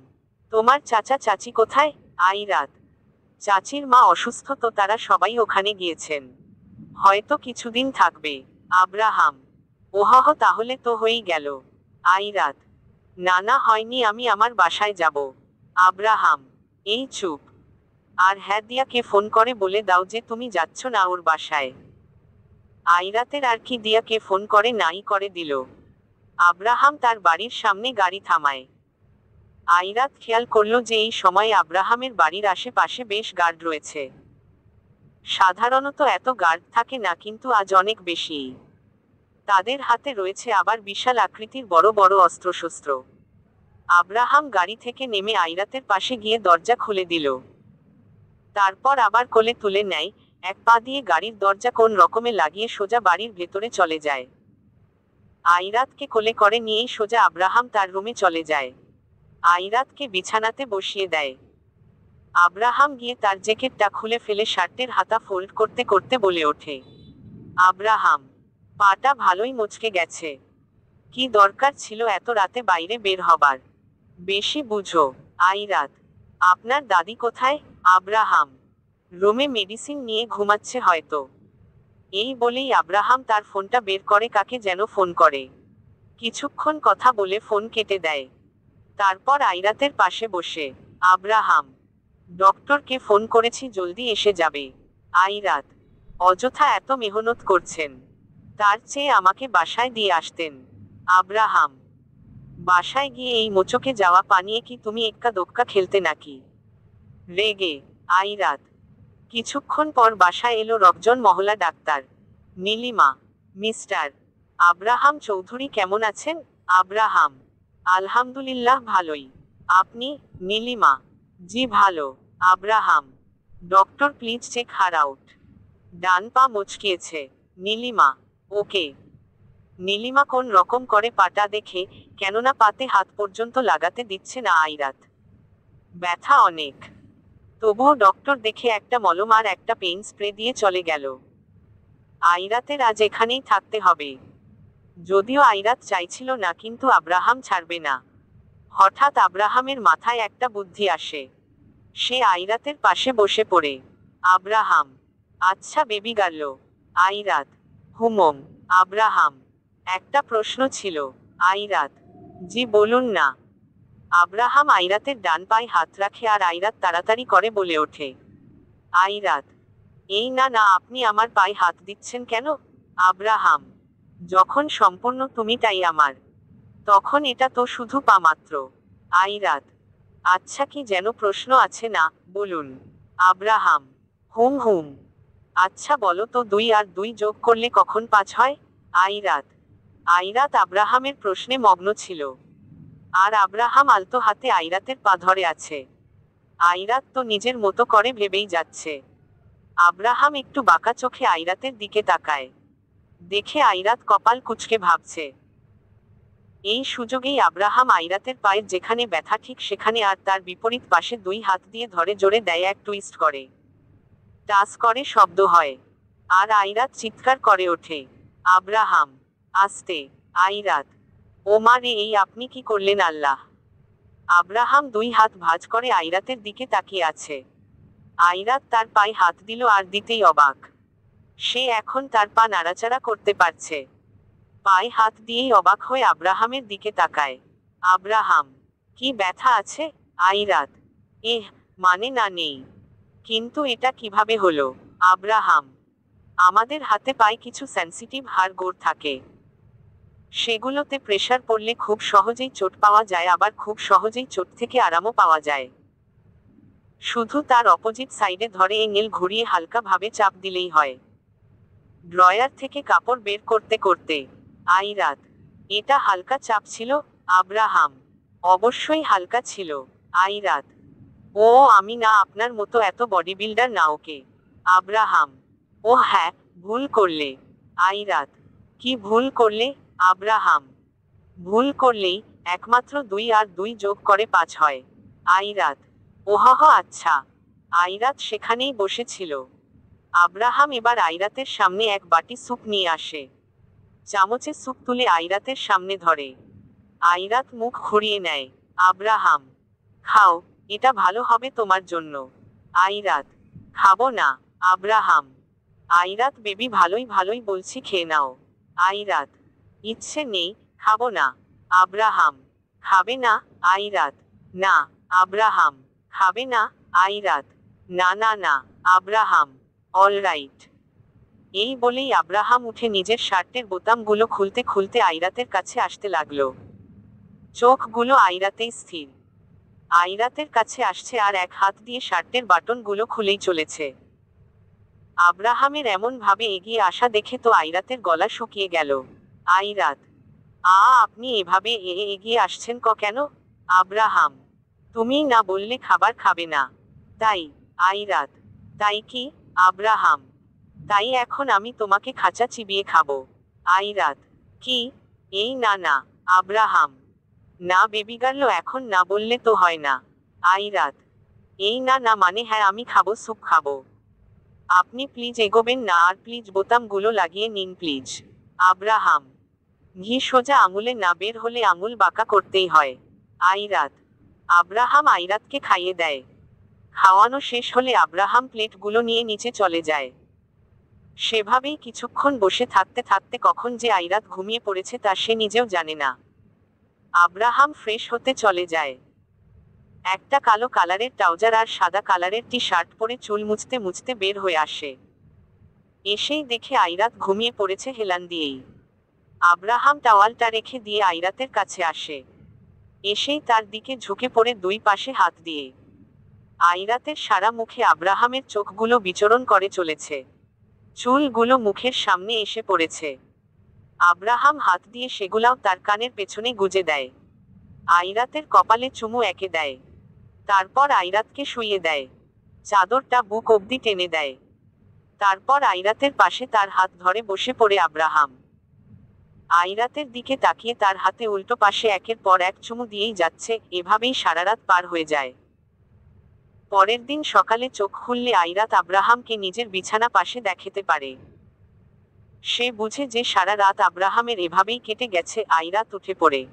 তোমার চাচা চাচি কোথায়? আইরাত: চাচির মা অসুস্থ, তো তারা সবাই ওখানে গিয়েছেন, হয়তো কিছুদিন থাকবে। আব্রাহাম: ওহহ, তাহলে তো হয়েই গেল। আইরাত: না না, হয়নি, আমি আমার বাসায় যাব। আব্রাহাম: এই চুপ। আর হ্যাঁ, দিয়াকে ফোন করে বলে দাও যে তুমি যাচ্ছ না ওর বাসায়। আইরাতের আর কি, দিয়াকে ফোন করে নাই করে দিল। আব্রাহাম তার বাড়ির সামনে গাড়ি থামায়। আইরাত খেয়াল করল যে এই সময় আব্রাহামের বাড়ির আশেপাশে বেশ গার্ড রয়েছে। সাধারণত এত গার্ড থাকে না, কিন্তু আজ অনেক বেশি। তাদের হাতে রয়েছে আবার বিশাল আকৃতির বড় বড় অস্ত্রশস্ত্র। আব্রাহাম গাড়ি থেকে নেমে আইরাতের পাশে গিয়ে দরজা খুলে দিল। তারপর আবার কোলে তুলে নেয়, এক পা দিয়ে গাড়ির দরজা কোন রকমে লাগিয়ে সোজা বাড়ির ভেতরে চলে যায়। আইরাতকে কোলে করে নিয়েই সোজা আব্রাহাম তার রুমে চলে যায়। আইরাতকে বিছানাতে বসিয়ে দেয়। আব্রাহাম গিয়ে তার জ্যাকেটটা খুলে ফেলে শার্টের হাতা ফোল্ড করতে করতে বলে ওঠে, আব্রাহাম, পাটা ভালোই মচকে গেছে। কি দরকার ছিল এত রাতে বাইরে বের হবার? বেশি বুঝো। আইরাত: আপনার দাদি কোথায়? আব্রাহাম: রুমে মেডিসিন নিয়ে ঘুমাচ্ছে হয়তো। এই বলেই আব্রাহাম তার ফোনটা বের করে কাকে যেন ফোন করে। কিছুক্ষণ কথা বলে ফোন কেটে দেয়। তারপর আইরাতের পাশে বসে, আব্রাহাম, ডক্টরকে ফোন করেছি, জলদি এসে যাবে। আইরাত, অযথা এত মেহনত করছেন, তার চেয়ে আমাকে বাসায় দিয়ে আসতেন। আব্রাহাম, বাসায় গিয়ে এই মোচকে যাওয়া পানিয়ে কি তুমি এক্কা দোক্কা খেলতে নাকি? রেগে আইরাত। কিছুক্ষণ পর বাসায় এলো রবজন মহলা doctor. Nilima, mister Abraham Chowdhury কেমন আছেন? আব্রাহাম, আলহামদুলিল্লাহ ভালোই। আপনি? নীলিমা, জি ভালো। Abraham, doctor please check her out. ডান পা মচকিয়েছে। নীলিমা, ওকে। নীলিমা কোন রকম করে পাটা দেখে, কেননা পাতে হাত পর্যন্ত লাগাতে দিচ্ছে না আইরাত। ব্যথা অনেক। তবুও ডক্টর দেখে একটা মলম আর একটা পেইন স্প্রে দিয়ে চলে গেল। আইরাতের আজ এখানেই থাকতে হবে। যদিও আইরাত চাইছিল না, কিন্তু আব্রাহাম ছাড়বে না। হঠাৎ আব্রাহামের মাথায় একটা বুদ্ধি আসে। সে আইরাতের পাশে বসে পড়ে। আব্রাহাম, আচ্ছা বেবি গার্ল। আইরাত, হুমম। আব্রাহাম, একটা প্রশ্ন ছিল। আইরাত, জি বলুন না। আব্রাহাম আইরাতের ডান পায়ে হাত রাখে আর আইরাত তাড়াতাড়ি করে বলে ওঠে, আইরাত, এই না না, আপনি আমার পায়ে হাত দিচ্ছেন কেন? আব্রাহাম, যখন সম্পূর্ণ তুমিটাই আমার, তখন এটা তো শুধু পা মাত্র। আইরাত, আচ্ছা কি যেন প্রশ্ন আছে না, বলুন। আব্রাহাম, হুম হুম। আচ্ছা বলো তো, 2 আর 2 যোগ করলে কখন 5 হয়? আইরাত। আইরাত আব্রাহামের প্রশ্নে মগ্ন ছিল। আর আব্রাহাম আলতো হাতে আইরাতের পা ধরে আছে। আইরাত তো নিজের মতো করে ভেবেই যাচ্ছে। আব্রাহাম একটু বাঁকা চোখে আইরাতের দিকে তাকায়। দেখে আইরাত কপাল কুঁচকে ভাবছে। এই সুযোগেই আব্রাহাম আইরাতের পায়ের যেখানে ব্যথা ঠিক সেখানে আর তার বিপরীত পাশে 2 হাত দিয়ে ধরে জোরে দেয়, এক টুইস্ট করে। টাস করে শব্দ হয়। আর আইরাত চিৎকার করে ওঠে, আব্রাহাম, আস্তে। আইরাত, ও মা রে, এই আপনি কি করলেন আল্লাহ! আব্রাহাম 2 হাত ভাঁজ করে আইরাতের দিকে তাকিয়ে আছে। আইরাত তার পায়ে হাত দিল আর দিতেই অবাক। সে এখন তার পা নাড়াচাড়া করতে পারছে। পায়ে হাত দিয়েই অবাক হয়ে আব্রাহামের দিকে তাকায়। আব্রাহাম, কি ব্যথা আছে? আইরাত, মানে না নেই। কিন্তু এটা কিভাবে হলো? আব্রাহাম, আমাদের হাতে পায়ে কিছু সেনসিটিভ হাড় গোড় থাকে। সেগুলোতে প্রেসার পড়লে খুব সহজেই চোট পাওয়া যায়, আবার খুব সহজেই চোট থেকে আরামও পাওয়া যায়। শুধু তার অপোজিট সাইডে ধরে এঙ্গেল ঘুরিয়ে হালকা ভাবে চাপ দিলেই হয়। ড্রয়ার থেকে কাপড় বের করতে করতে, আইরাত, এটা হালকা চাপ ছিল? আব্রাহাম, অবশ্যই হালকা ছিল। আইরাত, ও আমি না আপনার মতো এত বডি বিল্ডার না ওকে। আব্রাহাম, ও হ্যাঁ, ভুল করলে। আইরাত, কি ভুল করলে? আব্রাহাম, ভুল করলেই একমাত্র 2 আর 2 যোগ করে 5 হয়। আইরাত, ওহহ আচ্ছা। আইরাত সেখানেই বসেছিল। আব্রাহাম এবার আইরাতের সামনে এক বাটি স্যুপ নিয়ে আসে। চামচে স্যুপ তুলে আইরাতের সামনে ধরে। আইরাত মুখ ঘুরিয়ে নেয়। আব্রাহাম, খাও, এটা ভালো হবে তোমার জন্য। আইরাত, খাবো না। আব্রাহাম, আইরাত বেবি ভালোই ভালোই বলছি, খেয়ে নাও। আইরাত, ইচ্ছে নেই, খাবো না। আব্রাহাম, খাবে না? আইরাত, না। আব্রাহাম, খাবে না? আইরাত, না না না। Abraham, alright. এই বলেই আব্রাহাম উঠে নিজের শার্টের বোতামগুলো খুলতে খুলতে আইরাতের কাছে আসতে লাগলো। চোখগুলো আইরাতেই স্থির। আইরাতের কাছে আসছে আর এক হাত দিয়ে শার্টের বাটনগুলো খুলেই চলেছে। আব্রাহামের এমন ভাবে এগিয়ে আসা দেখে তো আইরাতের গলা শুকিয়ে গেল। আইরাত, আপনি এভাবে এগিয়ে আসছেন কেন? আব্রাহাম, তুমি না বললে খাবার খাবে না, তাই। আইরাত, তাই কি? আব্রাহাম, তাই এখন আমি তোমাকে খাঁচা চিবিয়ে খাবো। আইরাত, কি? এই না না। আব্রাহাম, না বেবি গার্ল, এখন না বললে তো হয় না। আইরাত, এই না না মানে হ্যাঁ, আমি খাবো, স্যুপ খাবো। আপনি প্লিজ এগোবেন না, আর প্লিজ বোতামগুলো লাগিয়ে নিন প্লিজ। আব্রাহাম, ঘি সোজা আঙুলে না বের হলে আঙুল বাঁকা করতেই হয়। আইরাত, আব্রাহাম আইরাতকে খাইয়ে দেয়। খাওয়ানো শেষ হলে আব্রাহাম প্লেটগুলো নিয়ে নিচে চলে যায়। সেভাবেই কিছুক্ষণ বসে থাকতে থাকতে কখন যে আইরাত ঘুমিয়ে পড়েছে তা সে নিজেও জানে না। আব্রাহাম ফ্রেশ হতে চলে যায়। একটা কালো কালারের ট্রাউজার আর সাদা কালারের টি শার্ট পরে চুল মুছতে মুছতে বের হয়ে আসে। এসেই দেখে আইরাত ঘুমিয়ে পড়েছে হেলান দিয়েই। আব্রাহাম টাওয়ালটা রেখে দিয়ে আইরাতের কাছে আসে। এসেই তার দিকে ঝুঁকে পড়ে দুই পাশে হাত দিয়ে। আইরাতের সারা মুখে আব্রাহামের চোখগুলো বিচরণ করে চলেছে। চুলগুলো মুখের সামনে এসে পড়েছে। আব্রাহাম হাত দিয়ে সেগুলাও তার কানের পেছনে গুজে দেয়। আইরাতের কপালে চুমু এঁকে দেয়। তারপর আইরাতকে শুইয়ে দেয়। চাদরটা বুক অবধি টেনে দেয়। তারপর আইরাতের পাশে তার হাত ধরে বসে পড়ে আব্রাহাম। আইরাতের দিকে তাকিয়ে তার হাতে উল্টো পাশে একের পর এক চুমু দিয়েই যাচ্ছে। এভাবেই সারারাত পার হয়ে যায়। পরের দিন সকালে চোখ খুললে আইরাত আব্রাহামকে নিজের বিছানা পাশে দেখাতে পারে। সে বুঝে যে সারা রাত আব্রাহামের এভাবেই কেটে গেছে। আইরাত উঠে পড়ে।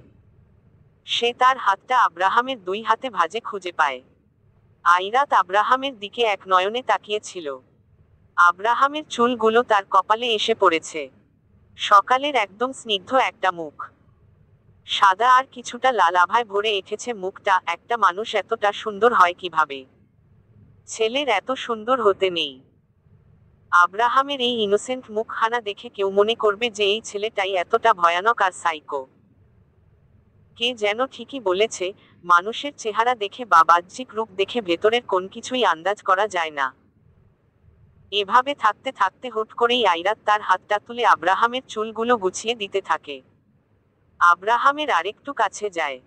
সে তার হাতটা আব্রাহামের দুই হাতে ভাঁজে খুঁজে পায়। আইরাত আব্রাহামের দিকে এক নয়নে তাকিয়েছিল। আব্রাহামের চুলগুলো তার কপালে এসে পড়েছে। সকালের একদম স্নিগ্ধ একটা মুখ। সাদা আর কিছুটা লাল আভায় ভরে উঠেছে মুখটা। একটা মানুষ এতটা সুন্দর হয় কিভাবে? ছেলের এত সুন্দর হতে নেই। আব্রাহামের এই ইনোসেন্ট মুখখানা দেখে কেউ মনে করবে যে এই ছেলেটাই এতটা ভয়ানক আর সাইকো। কে যেন ঠিকই বলেছে, মানুষের চেহারা দেখে বা বাহ্যিক রূপ দেখে ভেতরের কোন কিছুই আন্দাজ করা যায় না। এভাবে থাকতে থাকতে হুট করেই আইরাত তার হাতটা তুলে আব্রাহামের চুলগুলো গুছিয়ে দিতে থাকে। আব্রাহামের আরেকটু কাছে যায়।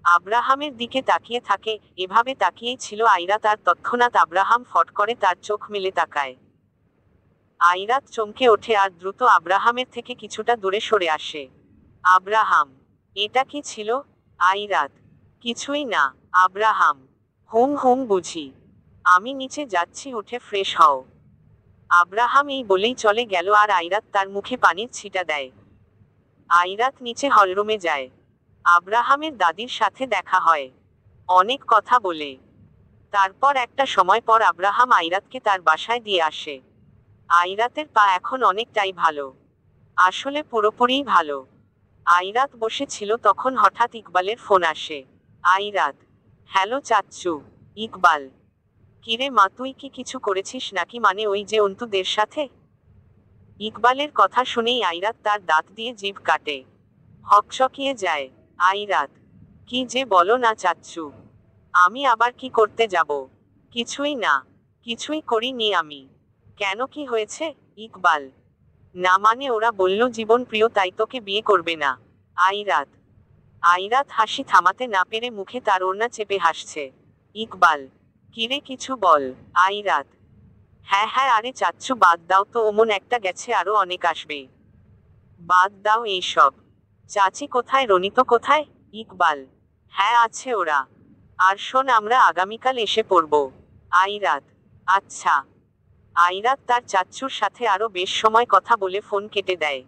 আব্রাহামের দিকে তাকিয়ে থাকে। এভাবে তাকিয়েই ছিল আইরাত আর তৎক্ষণাৎ আব্রাহাম ফট করে তার চোখ মেলে তাকায়। আইরাত চমকে ওঠে আর দ্রুত আব্রাহামের থেকে কিছুটা দূরে সরে আসে। আব্রাহাম, এটা কি ছিল? আইরাত, কিছুই না। আব্রাহাম, হুম হুম বুঝি। আমি নিচে যাচ্ছি, উঠে ফ্রেশ হও। আব্রাহাম এই বলেই চলে গেল আর আইরাত তার মুখে পানির ছিটা দেয়। আইরাত নিচে হলরুমে যায়। আব্রাহামের দাদির সাথে দেখা হয়। অনেক কথা বলে। তারপর একটা সময় পর আব্রাহাম আইরাতকে তার বাসায় দিয়ে আসে। আইরাতের পা এখন অনেকটাই ভালো। আসলে পুরোপুরিই ভালো। আইরাত বসেছিল তখন হঠাৎ ইকবালের ফোন আসে। আইরাত, হ্যালো চাচ্চু। ইকবাল, কিরে মা, তুই কি কিছু করেছিস নাকি? মানে ওই যে অন্তুদের সাথে? ইকবালের কথা শুনেই আইরাত তার দাঁত দিয়ে জিভ কাটে। হকচকিয়ে যায়। আইরাত, কি যে বলো না চাচ্চু। আমি আবার কি করতে যাব? কিছুই না। কিছুই করিনি আমি। কেন, কি হয়েছে? ইকবাল, না মানে ওরা বলল জীবন প্রিয় তাই তোকে বিয়ে করবে না। আইরাত। আইরাত হাসি থামাতে না পেরে মুখে তার ওড়না চেপে হাসছে। ইকবাল, কিরে কিছু বল। আইরাত, হ্যাঁ হ্যাঁ, আরে চাচ্চু বাদ দাও তো, ওমন একটা গেছে, আরো অনেক আসবে। বাদ দাও এইসব। চাচি কোথায়, রনিত কোথায়? ইকবাল, হ্যাঁ আছে ওরা। আর শোন, আমরা আগামীকাল এসে পড়ব। আইরাত, আচ্ছা। আইরাত তার চাচ্চুর সাথে আরো বেশ সময় কথা বলে ফোন কেটে দেয়।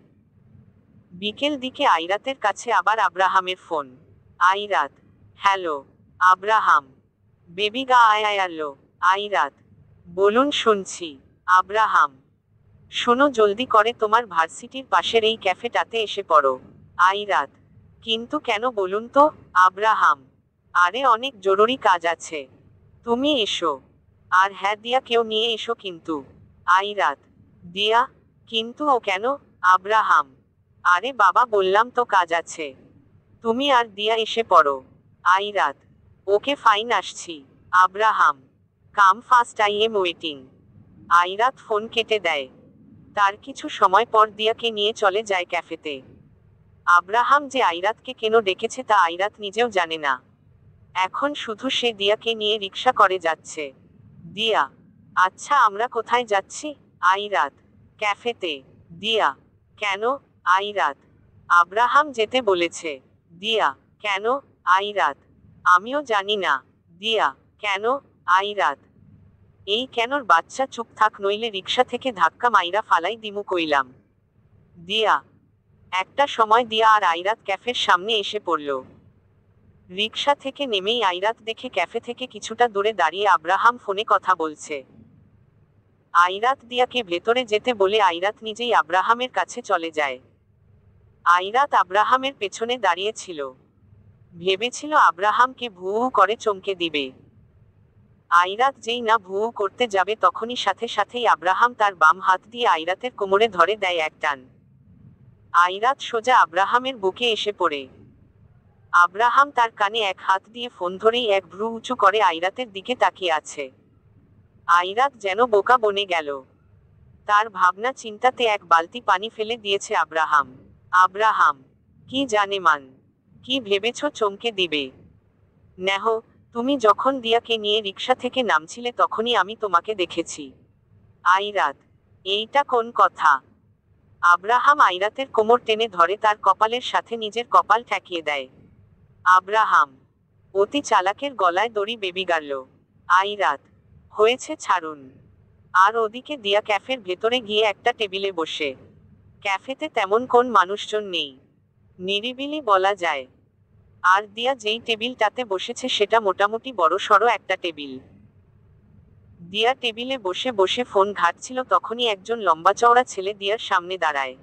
বিকেল দিকে আইরাতের কাছে আবার আব্রাহামের ফোন। আইরাত, হ্যালো আব্রাহাম, বেবি গা আয়ালো। আইরাত, বলুন শুনছি। আব্রাহাম, শোনো, জলদি করে তোমার ভার্সিটির পাশের এই ক্যাফেটাতে এসে পড়ো। আইরাত, কিন্তু কেন বলুন তো? আব্রাহাম, আরে অনেক জরুরি কাজ আছে। তুমি এসো। আর হ্যাঁ, দিয়া কেউ নিয়ে এসো কিন্তু। আইরাত, দিয়া? কিন্তু ও কেন? আব্রাহাম, আরে বাবা বললাম তো কাজ আছে। তুমি আর দিয়া এসে পড়ো। আইরাত, ওকে ফাইন, আসছি। Abraham, come fast, I am waiting. Ayrat phone কেটে দেয়। তার কিছু সময় পর দিয়াকে নিয়ে চলে যায় ক্যাফেতে। আব্রাহাম যে আইরাতকে কেন ডেকেছে তা আইরাত নিজেও জানে না। এখন শুধু সে দিয়াকে নিয়ে রিকশা করে যাচ্ছে। দিয়া, আচ্ছা আমরা কোথায় যাচ্ছি? আইরাত, ক্যাফেতে। দিয়া, কেন? আইরাত, আব্রাহাম যেতে বলেছে। দিয়া, কেন? আইরাত, আমিও জানি না। দিয়া, কেন? আইরাত, এই কেনর বাচ্চা চুপ থাক, নইলে রিকশা থেকে ধাক্কা মাইরা ফালাই দিমু কইলাম। দিয়া। একটা সময় দিয়া আর আইরাত ক্যাফের সামনে এসে পড়ল। রিকশা থেকে নেমেই আইরাত দেখে ক্যাফে থেকে কিছুটা দূরে দাঁড়িয়ে আব্রাহাম ফোনে কথা বলছে। আইরাত দিয়াকে ভেতরে যেতে বলে আইরাত নিজেই আব্রাহামের কাছে চলে যায়। আইরাত আব্রাহামের পেছনে দাঁড়িয়ে ছিল। ভেবেছিল আব্রাহামকে ভুঁ করে চমকে দিবে। আইরাত যেই না ভুঁ করতে যাবে তখনই সাথে সাথেই আব্রাহাম তার বাম হাত দিয়ে আইরাতের কোমরে ধরে দেয় এক টান। আইরাত সোজা আব্রাহামের বুকে এসে পড়ে। আব্রাহাম তার কানে এক হাত দিয়ে ফোন ধরেই এক ভ্রু উঁচু করে আইরাতের দিকে তাকিয়ে আছে। আইরাত যেন বোকা বনে গেল। তার ভাবনা চিন্তাতে এক বালতি পানি ফেলে দিয়েছে আব্রাহাম। আব্রাহাম কি জানে মান, কি ভেবেছ চমকে দিবে? নেহ, তুমি যখন দিয়াকে নিয়ে রিকশা থেকে নামছিলে তখনই আমি তোমাকে দেখেছি। আইরাত এইটা কোন কথা? আব্রাহাম আইরাতের কোমর টেনে ধরে তার কপালের সাথে নিজের কপাল ঠেকিয়ে দেয়। আব্রাহাম অতি চালাকের গলায় দড়ি বেবি গাড়ল। আইরাত হয়েছে ছাড়ুন। আর ওদিকে দিয়া ক্যাফের ভেতরে গিয়ে একটা টেবিলে বসে। ক্যাফেতে তেমন কোন মানুষজন নেই, নিরিবিলি বলা যায়। আর দিয়া যেই টেবিলটাতে বসেছে সেটা মোটামুটি বড়সড় একটা টেবিল। দিয়া টেবিলে বসে বসে ফোন ঘাঁটছিল তখনই একজন লম্বা চওড়া ছেলে দিয়ার সামনে দাঁড়ায়।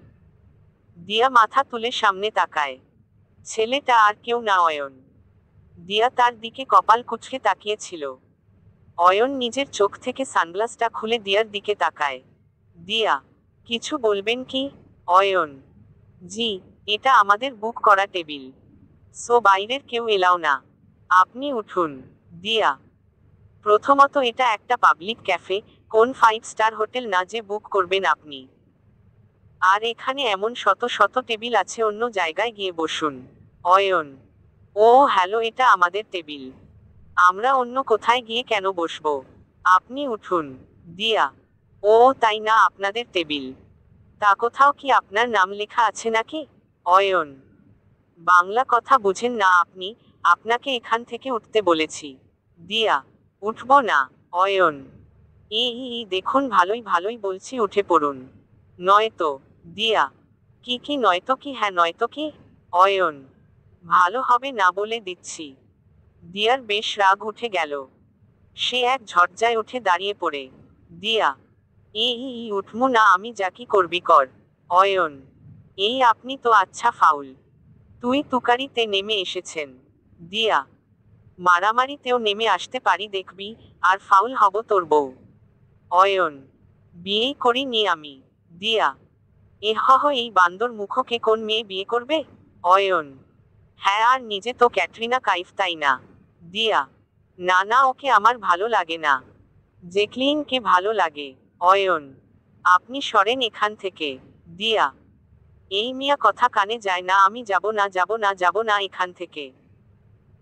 দিয়া মাথা তুলে সামনে তাকায়। ছেলেটা আর কেউ না, অয়ন। দিয়া তার দিকে কপাল কুঁচকে তাকিয়েছিল। অয়ন নিজের চোখ থেকে সানগ্লাসটা খুলে দিয়ার দিকে তাকায়। দিয়া কিছু বলবেন কি? অয়ন জি, এটা আমাদের বুক করা টেবিল, সো বাইরের কেউ এলাও না। আপনি উঠুন। দিয়া প্রথমত এটা একটা পাবলিক ক্যাফে, কোন 5 স্টার হোটেল না যে বুক করবেন আপনি। আর এখানে এমন শত শত টেবিল আছে, অন্য জায়গায় গিয়ে বসুন। অয়ন ও হ্যালো, এটা আমাদের টেবিল, আমরা অন্য কোথায় গিয়ে কেন বসবো? আপনি উঠুন। দিয়া ও তাই না, আপনাদের টেবিল? তা কোথাও কি আপনার নাম লেখা আছে নাকি? অয়ন বাংলা কথা বুঝেন না আপনি? আপনাকে এখান থেকে উঠতে বলেছি। দিয়া উঠব না। অয়ন দেখুন, ভালোই ভালোই বলছি, উঠে পড়ুন। নয়তো। দিয়া কি নয়তো কি? হ্যাঁ নয়তো কি? অয়ন ভালো হবে না বলে দিচ্ছি। দিয়ার বেশ রাগ উঠে গেল। সে এক ঝটজায় উঠে দাঁড়িয়ে পড়ে। দিয়া উঠমু না আমি, যা কি করবি কর। অয়ন আপনি তো আচ্ছা ফাউল। তুই তুকারিতে নেমে এসেছেন। দিয়া মারামারিতেও নেমে আসতে পারি দেখবি, আর ফাউল হব তোর বউ। অয়ন বিয়েই করিনি আমি। দিয়া এই বান্দর মুখকে কোন মেয়ে বিয়ে করবে? অয়ন হ্যাঁ, আর নিজে তো ক্যাটরিনা কাইফ, তাই না? দিয়া না না, ওকে আমার ভালো লাগে না। জেকলিনকে ভালো লাগে। অয়ন আপনি সরেন এখান থেকে। দিয়া এই মিয়া কথা কানে যায় না, আমি যাব না যাব না যাব না এখান থেকে।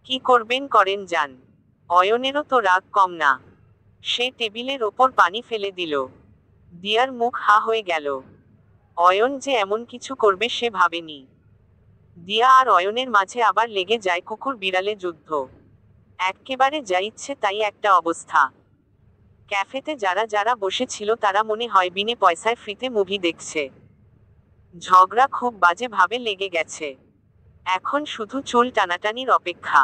কি করবেন করেন যান। অয়নেরও তো রাগ কম না। সে টেবিলের ওপর পানি ফেলে দিল। দিয়ার মুখ হা হয়ে গেল। অয়ন যে এমন কিছু করবে সে ভাবেনি। দিয়া আর অয়নের মাঝে আবার লেগে যায় কুকুর বিড়ালে যুদ্ধ। এক্কেবারে যা ইচ্ছে তাই একটা অবস্থা। ক্যাফেতে যারা যারা বসেছিল তারা মনে হয় বিনে পয়সায় ফ্রিতে মুভি দেখছে। ঝগড়া খুব বাজে ভাবে লেগে গেছে। এখন শুধু চুল টানাটানির অপেক্ষা।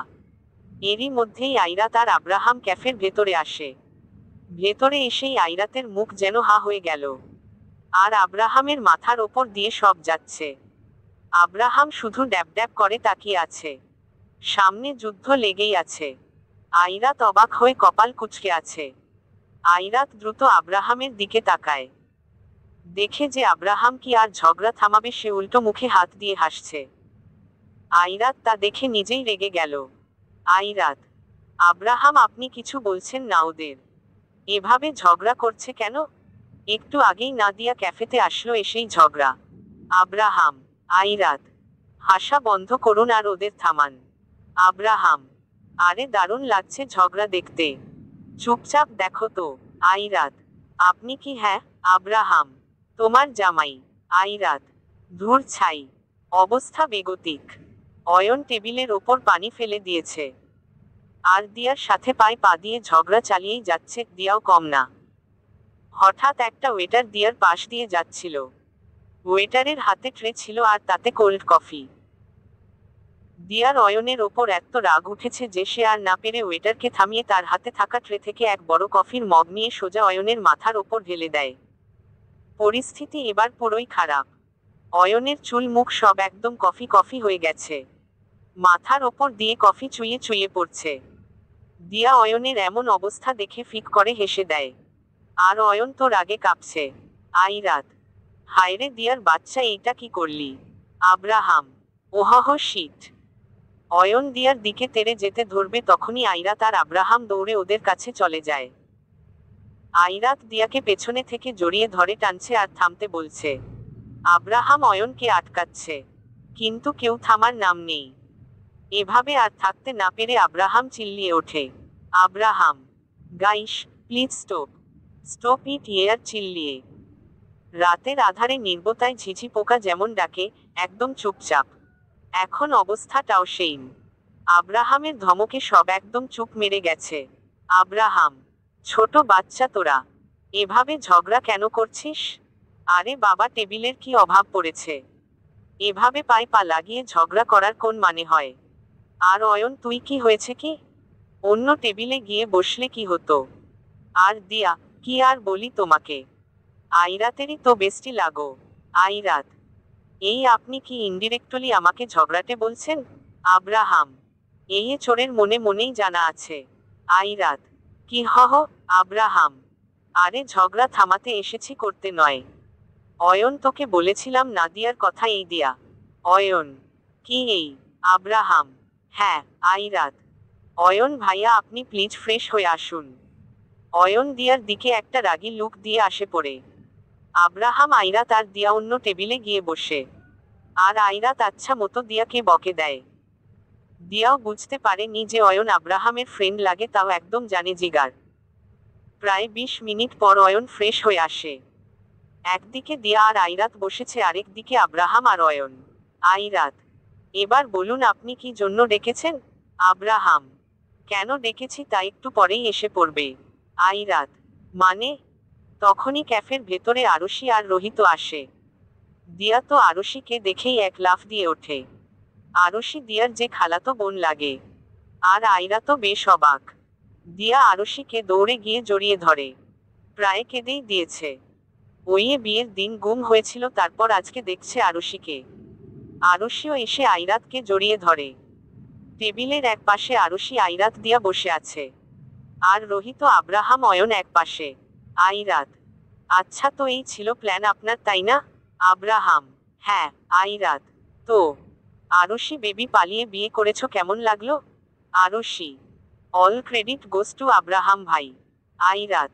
এরই মধ্যেই আইরাত আর আব্রাহাম ক্যাফের ভেতরে আসে। ভেতরে এসেই আইরাতের মুখ যেন হা হয়ে গেল। আর আব্রাহামের মাথার ওপর দিয়ে সব যাচ্ছে। আব্রাহাম শুধু ড্যাব ড্যাব করে তাকিয়ে আছে। সামনে যুদ্ধ লেগেই আছে। আইরাত অবাক হয়ে কপাল কুঁচকে আছে। আইরাত দ্রুত আব্রাহামের দিকে তাকায়। দেখে যে আব্রাহাম কি আর ঝগড়া থামাবে, সে উল্টো মুখে হাত দিয়ে হাসছে। আইরাত তা দেখে নিজেই রেগে গেল। আইরাত আব্রাহাম আপনি কিছু বলছেন না ওদের? এভাবে ঝগড়া করছে কেন? একটু আগেই না দিয়া ক্যাফেতে আসলো, এসেই ঝগড়া। আব্রাহাম আইরাত হাসা বন্ধ করুন আর ওদের থামান। আব্রাহাম আরে দারুণ লাগছে ঝগড়া দেখতে, চুপচাপ দেখো তো। আইরাত আপনি কি? হ্যাঁ। আব্রাহাম তোমার জামাই। আইরাত ধুর ছাই, অবস্থা বেগতিক। অয়ন টেবিলের ওপর পানি ফেলে দিয়েছে। আর দিয়ার সাথে পায়ে পা দিয়ে ঝগড়া চালিয়েই যাচ্ছে, দিয়াও কম না। হঠাৎ একটা ওয়েটার দিয়ার পাশ দিয়ে যাচ্ছিল। ওয়েটারের হাতে ট্রে ছিল আর তাতে কোল্ড কফি। দিয়ার অয়নের ওপর এত রাগ উঠেছে যে সে আর না পেরে ওয়েটারকে থামিয়ে তার হাতে থাকা ট্রে থেকে এক বড় কফির মগ নিয়ে সোজা অয়নের মাথার ওপর ঢেলে দেয়। পরিস্থিতি এবার পুরোই খারাপ। অয়নের চুল মুখ সব একদম কফি কফি হয়ে গেছে। মাথার ওপর দিয়ে কফি চুইয়ে চুইয়ে পড়ছে। দিয়া অয়নের এমন অবস্থা দেখে ফিক করে হেসে দেয়। আর অয়ন তো রাগে কাঁপছে। আইরাত, হায়রে দিয়ার বাচ্চা, এইটা কি করলি? Abraham, ওহহ sheet. অয়ন দিয়ার দিকে তেড়ে যেতে ধরবে তখনই আইরাত আর আব্রাহাম দৌড়ে ওদের কাছে চলে যায়। আইরাত দিয়াকে পেছনে থেকে জড়িয়ে ধরে টানছে আর থামতে বলছে। আব্রাহাম অয়নকে আটকাচ্ছে, কিন্তু কেউ থামার নাম নেই। এভাবে আর থাকতে না পেরে আব্রাহাম চিল্লিয়ে ওঠে, Abraham, guys, please stop, stop it ইয়ার, চিল্লিয়ে। রাতের আধারে নির্বতায় ঝিঝি পোকা যেমন ডাকে, একদম চুপচাপ। এখন অবস্থাটাও সেইম। আব্রাহামের ধমকে সব একদম চুপ মেরে গেছে। আব্রাহাম, ছোট বাচ্চা তোরা, এভাবে ঝগড়া কেন করছিস? আরে বাবা, টেবিলের কি অভাব পড়েছে? এভাবে পায়ে পা লাগিয়ে ঝগড়া করার কোন মানে হয়? আর অয়ন, তুই কি হয়েছে কি? অন্য টেবিলে গিয়ে বসলে কি হতো? আর দিয়া, কি আর বলি তোমাকে, আইরাতেরই তো বেস্টি লাগো। আইরাত, এই আপনি কি ইনডিরেক্টলি আমাকে ঝগড়াটে বলছেন? আব্রাহাম, এই চোরের মনে মনেই জানা আছে। আইরাত, কি হহ? আব্রাহাম, আরে ঝগড়া থামাতে এসেছি, করতে নয়। অয়ন, তোকে বলেছিলাম না দিয়ার কথা এই দিয়া। অয়ন, কি এই? আব্রাহাম, হ্যাঁ। আইরাত, অয়ন ভাইয়া, আপনি প্লিজ ফ্রেশ হয়ে আসুন। অয়ন দিয়ার দিকে একটা রাগী লুক দিয়ে আসে পড়ে। আব্রাহাম, আইরাত আর দিয়া অন্য টেবিলে গিয়ে বসে। আর আইরাত আচ্ছা মতো দিয়াকে বকে দেয়। দিয়াও বুঝতে পারেনি যে অয়ন আব্রাহামের ফ্রেন্ড লাগে, তাও একদম জানে জিগার। প্রায় 20 মিনিট পর অয়ন ফ্রেশ হয়ে আসে। একদিকে দিয়া আর আইরাত বসেছে, আরেক দিকে আব্রাহাম আর অয়ন। আইরাত, এবার বলুন আপনি কি জন্য ডেকেছেন? আব্রাহাম, কেন ডেকেছি তা একটু পরেই এসে পড়বে। আইরাত, মানে? তখনই ক্যাফের ভেতরে আরুষি আর রোহিত আসে। দিয়া তো আরুষিকে দেখেই এক লাফ দিয়ে ওঠে। আরুষি দিয়ার যে খালাতো বোন লাগে। আর আইরা তো বেশ অবাক। দিয়া আরুষিকে দৌড়ে গিয়ে জড়িয়ে ধরে। প্রায় কেঁদেই দিয়েছে। ওইয়ে বিয়ের দিন গুম হয়েছিল, তারপর আজকে দেখছে আরুষিকে। আরুষিও এসে আইরাতকে জড়িয়ে ধরে। টেবিলের এক পাশে আরুষি আইরাত দিয়া বসে আছে। আর রোহিত আব্রাহাম অয়ন এক পাশে। আইরাত, আচ্ছা তো এই ছিল প্ল্যান আপনার, তাই না? আব্রাহাম, হ্যাঁ। আইরাত, তো আরুষি বেবি, পালিয়ে বিয়ে করেছো, কেমন লাগলো? Arushi, all credit goes to Abraham ভাই। আইরাত,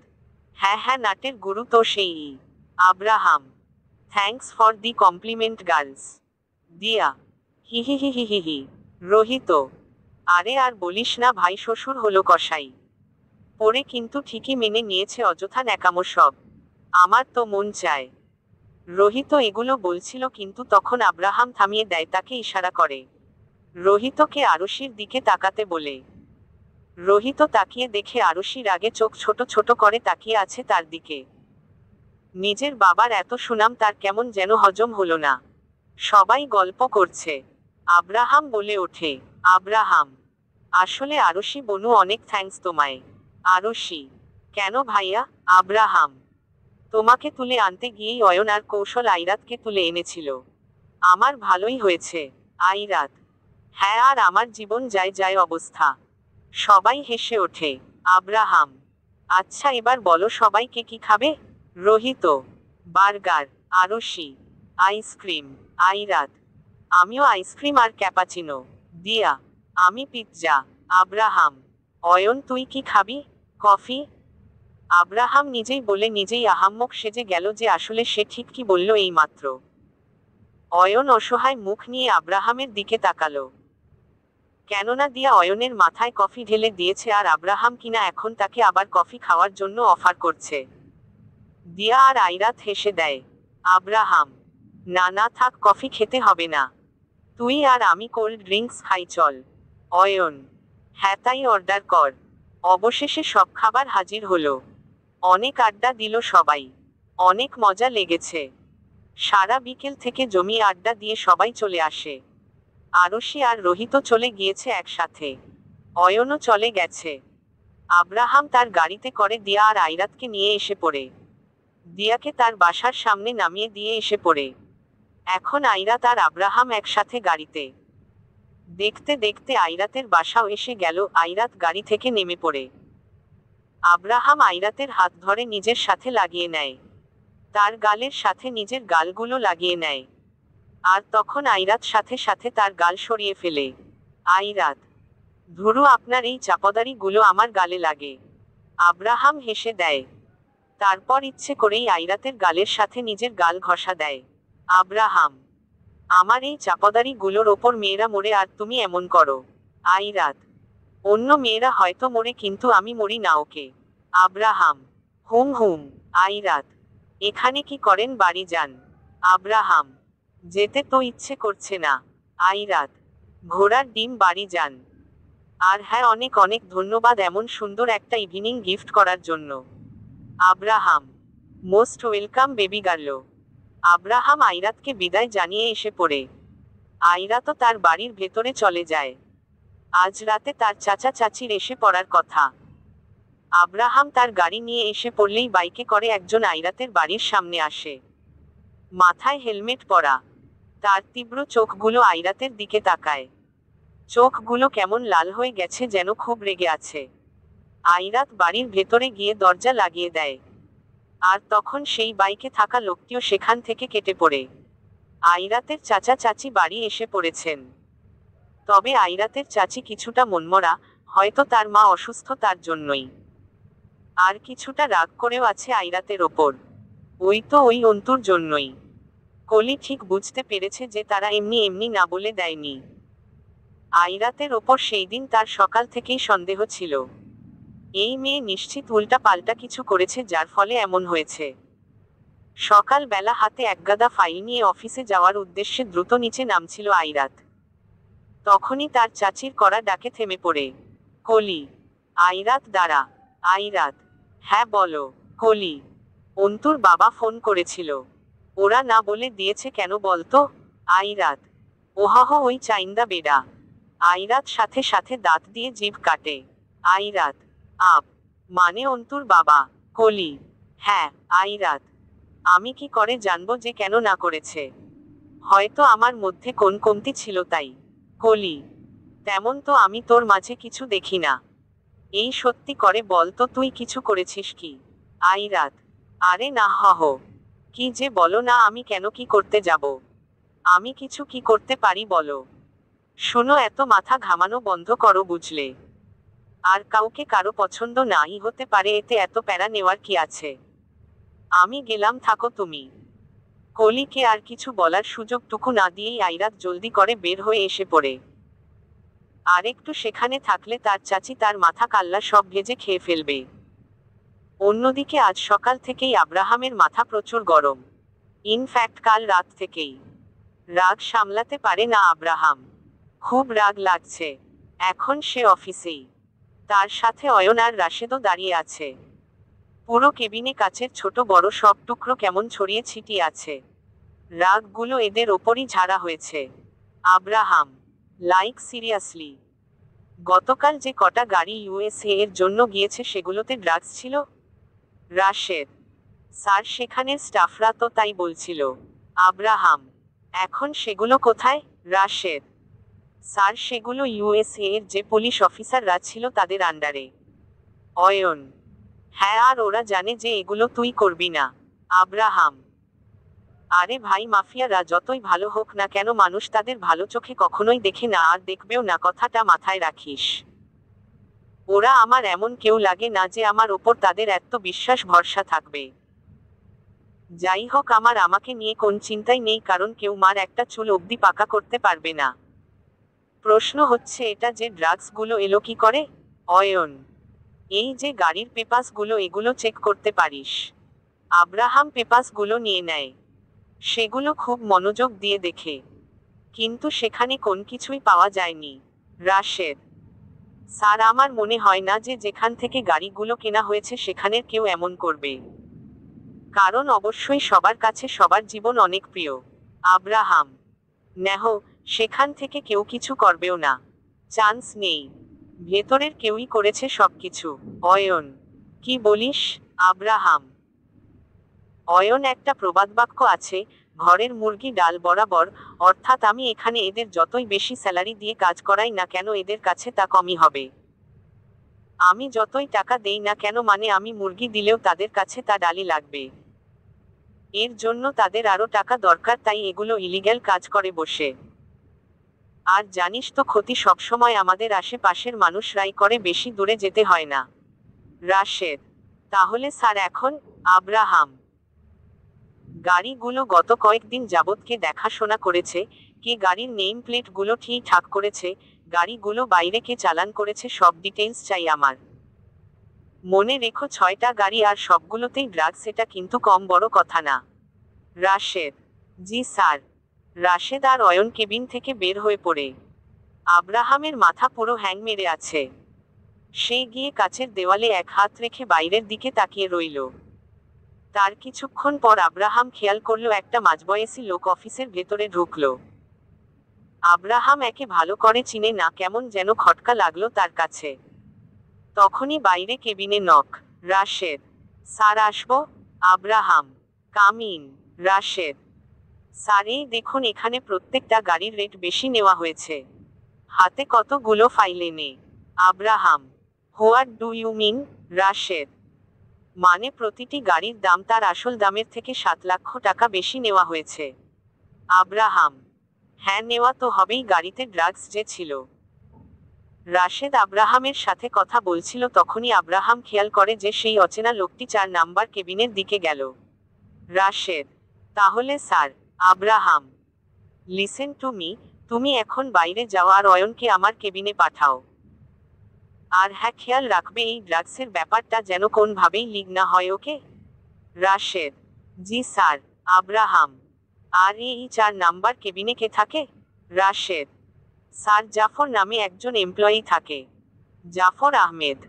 হ্যাঁ হ্যাঁ, নাটের গুরু তো সেই। Abraham, thanks for the compliment girls. Diya, হি হি হি হি হি হি। রোহিত, আরে আর বলিস না ভাই, শ্বশুর হলো কসাই। পরে কিন্তু ঠিকই মেনে নিয়েছে, অযথা ন্যাকামো সব। আমার তো মন চায়। রোহিত এগুলো বলছিল, কিন্তু তখন আব্রাহাম থামিয়ে দেয়, তাকে ইশারা করে রোহিতকে আরুষির দিকে তাকাতে বলে। রোহিত তাকিয়ে দেখে আরুষি রাগে চোখ ছোট ছোট করে তাকিয়ে আছে তার দিকে। নিজের বাবার এত সুনাম তার কেমন যেন হজম হলো না। সবাই গল্প করছে। আব্রাহাম বলে ওঠে, আব্রাহাম, আসলে আরুষি বনু, অনেক থ্যাঙ্কস তোমায়। আরুষি, কেন ভাইয়া? আব্রাহাম, তোমাকে তুলে আনতে গিয়েই অয়ন আর কৌশল আইরাতকে তুলে এনেছিল। আমার ভালোই হয়েছে। আইরাত, হ্যাঁ, আর আমার জীবন যায় যায় অবস্থা। সবাই হেসে ওঠে। আব্রাহাম, আচ্ছা এবার বলো সবাইকে কি খাবে? রোহিত, বার্গার। আরুষি, আইসক্রিম। আইরাত, আমিও আইসক্রিম আর ক্যাপাচিনো। দিয়া, আমি পিৎজা। আব্রাহাম, অয়ন তুই কি খাবি? কফি। আব্রাহাম নিজেই বলে নিজেই আহাম্মক সেজে গেল যে আসলে সে ঠিক কি বলল এই মাত্র। অয়ন অসহায় মুখ নিয়ে আব্রাহামের দিকে তাকালো। কেননা দিয়া অয়নের মাথায় কফি ঢেলে দিয়েছে, আর আব্রাহাম কিনা এখন তাকে আবার কফি খাওয়ার জন্য অফার করছে। দিয়া আর আইরাত হেসে দেয়। আব্রাহাম, না না থাক, কফি খেতে হবে না। তুই আর আমি কোল্ড ড্রিঙ্কস খাই চল। অয়ন, হ্যাঁ তাই অর্ডার কর। অবশেষে সব খাবার হাজির হলো। অনেক আড্ডা দিল সবাই। অনেক মজা লেগেছে। সারা বিকেল থেকে জমি আড্ডা দিয়ে সবাই চলে আসে। আরশি আর রোহিত চলে গিয়েছে একসাথে। অয়নও চলে গেছে। আব্রাহাম তার গাড়িতে করে দিয়া আর আইরাতকে নিয়ে এসে পড়ে। দিয়াকে তার বাসার সামনে নামিয়ে দিয়ে এসে পড়ে। এখন আইরাত আর আব্রাহাম একসাথে গাড়িতে। দেখতে দেখতে আইরাতের বাসাও এসে গেল। আইরাত গাড়ি থেকে নেমে পড়ে। আব্রাহাম আইরাতের হাত ধরে নিজের সাথে লাগিয়ে নেয়। তার গালের সাথে নিজের গালগুলো লাগিয়ে নেয়। আর তখন আইরাত সাথে সাথে তার গাল সরিয়ে ফেলে। আইরাত, ধুরু, আপনার এই চাপদারি গুলো আমার গালে লাগে। আব্রাহাম হেসে দেয়। তারপর ইচ্ছে করেই আইরাতের গালের সাথে নিজের গাল ঘষা দেয়। আব্রাহাম, আমার এই চাপদারি গুলোর ওপর মেয়েরা মরে আর তুমি এমন করো। আইরাত, অন্য মেয়েরা হয়তো মরে কিন্তু আমি মরি না ওকে। আব্রাহাম, হুম হুম। আইরাত, এখানে কি করেন, বাড়ি যান। আব্রাহাম, যেতে তো ইচ্ছে করছে না। আইরাত, ঘোড়ার ডিম, বাড়ি যান। আর হ্যাঁ, অনেক অনেক ধন্যবাদ এমন সুন্দর একটা ইভিনিং গিফট করার জন্য। Abraham, most welcome baby girl. Abraham আইরাতকে বিদায় জানিয়ে এসে পড়ে। আইরাতও তার বাড়ির ভেতরে চলে যায়। আজ রাতে তার চাচা চাচির এসে পড়ার কথা। আব্রাহাম তার গাড়ি নিয়ে এসে পড়লেই বাইকে করে একজন আইরাতের বাড়ির সামনে আসে। মাথায় হেলমেট পরা। তার তীব্র চোখগুলো আইরাতের দিকে তাকায়। চোখগুলো কেমন লাল হয়ে গেছে, যেন খুব রেগে আছে। আইরাত বাড়ির ভেতরে গিয়ে দরজা লাগিয়ে দেয়। আর তখন সেই বাইকে থাকা লোকটিও সেখান থেকে কেটে পড়ে। আইরাতের চাচা চাচি বাড়ি এসে পড়েছেন। তবে আইরাতের চাচি কিছুটা মনমরা, হয়তো তার মা অসুস্থ তার জন্যই। আর কিছুটা রাগ করেও আছে আইরাতের ওপর। ওই তো ওই অন্তুর জন্যই। কলি ঠিক বুঝতে পেরেছে যে তারা এমনি এমনি না বলে দেয়নি। আইরাতের ওপর সেই দিন তার সকাল থেকেই সন্দেহ ছিল। এই মেয়ে নিশ্চিত উল্টা পাল্টা কিছু করেছে, যার ফলে এমন হয়েছে। সকাল বেলা হাতে একগাদা ফাইল নিয়ে অফিসে যাওয়ার উদ্দেশ্যে দ্রুত নিচে নামছিল আইরাত। তখনই তার চাচির করা ডাকে থেমে পড়ে। কলি। আইরাত, দাঁড়া। আইরাত, হ্যাঁ বলো। কলি, অন্তুর বাবা ফোন করেছিল। ওরা না বলে দিয়েছে কেন বলতো? আইরাত, ওহহ, ওই চাইন্দা বেডা। আইরাত সাথে সাথে দাঁত দিয়ে জিভ কাটে। আইরাত, আপ, মানে অন্তুর বাবা? কলি, হ্যাঁ। আইরাত, আমি কি করে জানবো যে কেন না করেছে? হয়তো আমার মধ্যে কোন কমতি ছিল তাই। কলি, তেমন তো আমি তোর মাঝে কিছু দেখি না। এই সত্যি করে বল তো, তুই কিছু করেছিস কি? আইরাত, আরে না হহ, কি যে বলো না, আমি কেন কি করতে যাব? আমি কিছু কি করতে পারি বলো? শোনো, এত মাথা ঘামানো বন্ধ করো বুঝলে। আর কাউকে কারো পছন্দ নাই হতে পারে, এতে এত প্যারা নেওয়ার কি আছে? আমি গেলাম, থাকো তুমি। কলিকে আর কিছু বলার সুযোগটুকু না দিয়েই আইরাত জলদি করে বের হয়ে এসে পড়ে। আর একটু সেখানে থাকলে তার চাচি তার মাথা কাল্লা সব ভেজে খেয়ে ফেলবে। অন্যদিকে আজ সকাল থেকেই আব্রাহামের মাথা প্রচুর গরম। ইনফ্যাক্ট কাল রাত থেকেই। রাগ সামলাতে পারে না আব্রাহাম। খুব রাগ লাগছে। এখন সে অফিসেই। তার সাথে অয়ন আর রাশেদও দাঁড়িয়ে আছে। পুরো কেবিনে কাচের ছোট বড় সব টুকরো কেমন ছড়িয়ে ছিটিয়ে আছে। রাগগুলো এদের ওপরই ঝাড়া হয়েছে। আব্রাহাম, লাইক সিরিয়াসলি, গতকাল যে কটা গাড়ি ইউএসএ এর জন্য গিয়েছে সেগুলোতে ড্রাগস ছিল? রাশেদ, স্যার, সেখানের স্টাফরা তো তাই বলছিল। আব্রাহাম, এখন সেগুলো কোথায়? রাশেদ, স্যার, সেগুলো ইউএসএ এর যে পুলিশ অফিসাররা ছিল তাদের আন্ডারে। অয়ন, হ্যাঁ, আর ওরা জানে যে এগুলো তুই করবি না। আব্রাহাম, আরে ভাই, মাফিয়ারা যতই ভালো হোক না কেন, মানুষ তাদের ভালো চোখে কখনোই দেখে না আর দেখবেও না, কথাটা মাথায় রাখিস। ওরা আমার এমন কেউ লাগে না যে আমার ওপর তাদের এত বিশ্বাস ভরসা থাকবে। যাই হোক, আমাকে নিয়ে কোন চিন্তাই নেই, কারণ কেউ মার একটা চুল অবধি পাকা করতে পারবে না। প্রশ্ন হচ্ছে, এটা যে ড্রাগস গুলো এলো কি করে? অয়ন, এই যে গাড়ির পেপাস গুলো, এগুলো চেক করতে পারিস। আব্রাহাম পেপাস গুলো নিয়ে নেয়। সেগুলো খুব মনোযোগ দিয়ে দেখে, কিন্তু সেখানে কোন কিছুই পাওয়া যায়নি। রাশেদ, স্যার, আমার মনে হয় না যে যেখান থেকে গাড়িগুলো কেনা হয়েছে সেখানের কেউ এমন করবে। কারণ অবশ্যই সবার কাছে সবার জীবন অনেক প্রিয়। আব্রাহাম, নেহ, সেখান থেকে কেউ কিছু করবেও না, চান্স নেই। ভেতরের কেউই করেছে সবকিছু। অয়ন, কি বলিস? আব্রাহাম, অয়ন, একটা প্রবাদবাক্য আছে, ঘরের মুরগি ডাল বরাবর, অর্থাৎ আমি এখানে এদের যতই বেশি স্যালারি দিয়ে কাজ করাই না কেন এদের কাছে তা কমই হবে। আমি যতই টাকা দেই না কেন, মানে আমি মুরগি দিলেও তাদের কাছে তা ডালই লাগবে। এর জন্য তাদের আরো টাকা দরকার, তাই এগুলো ইলিগ্যাল কাজ করে বসে। আর জানিস তো, ক্ষতি সবসময় আমাদের আশেপাশের মানুষরাই করে, বেশি দূরে যেতে হয় না। রাশেদ, তাহলে স্যার এখন? আব্রাহাম, গাড়িগুলো গত কয়েকদিন যাবৎ কে দেখাশোনা করেছে, কে গাড়ির নেম প্লেট গুলো ঠিকঠাক করেছে, গাড়িগুলো বাইরে কে চালান করেছে, সব ডিটেইলস চাই আমার। মনে রেখো 6টা গাড়ি আর সবগুলোতেই ড্রাগস, এটা কিন্তু কম বড় কথা না। রাশেদ, জি স্যার। রাশেদ আর অয়ন কেবিন থেকে বের হয়ে পড়ে। আব্রাহামের মাথা পুরো হ্যাং মেরে আছে। সে গিয়ে কাচের দেওয়ালে এক হাত রেখে বাইরের দিকে তাকিয়ে রইল। তার কিছুক্ষণ পর আব্রাহাম খেয়াল করল একটা মাঝবয়সী লোক অফিসের ভেতরে ঢুকলো। আব্রাহাম একে ভালো করে চিনে না, কেমন যেন খটকা লাগলো তার কাছে। তখনই বাইরে কেবিনে নক। রাশেদ, স্যার আসবো? Abraham, come in. Rashed, sir এই দেখুন, এখানে প্রত্যেকটা গাড়ির রেট বেশি নেওয়া হয়েছে। হাতে কতগুলো ফাইল এনে। Abraham, what do you mean? Rashed, মানে প্রতিটি গাড়ির দাম তার আসল দামের থেকে 7 লক্ষ টাকা বেশি নেওয়া হয়েছে। আব্রাহাম, হ্যাঁ নেওয়া তো হবেই, গাড়িতে ড্রাগস যে ছিল। রাশেদ আব্রাহামের সাথে কথা বলছিল, তখনই আব্রাহাম খেয়াল করে যে সেই অচেনা লোকটি 4 নাম্বার কেবিনের দিকে গেল। রাশেদ, তাহলে sir? Abraham, listen to me, তুমি এখন বাইরে যাও আর অয়নকে আমার কেবিনে পাঠাও। আর হ্যাঁ, খেয়াল রাখবে এই ড্রাগসের ব্যাপারটা যেন কোনভাবেই লিক না হয়, ওকে? রাশেদ, জি স্যার। আব্রাহাম, আর এই 4 নাম্বার কেবিনে কে থাকে? রাশেদ, স্যার জাফর নামে একজন এমপ্লয়ি থাকে। জাফর আহমেদ?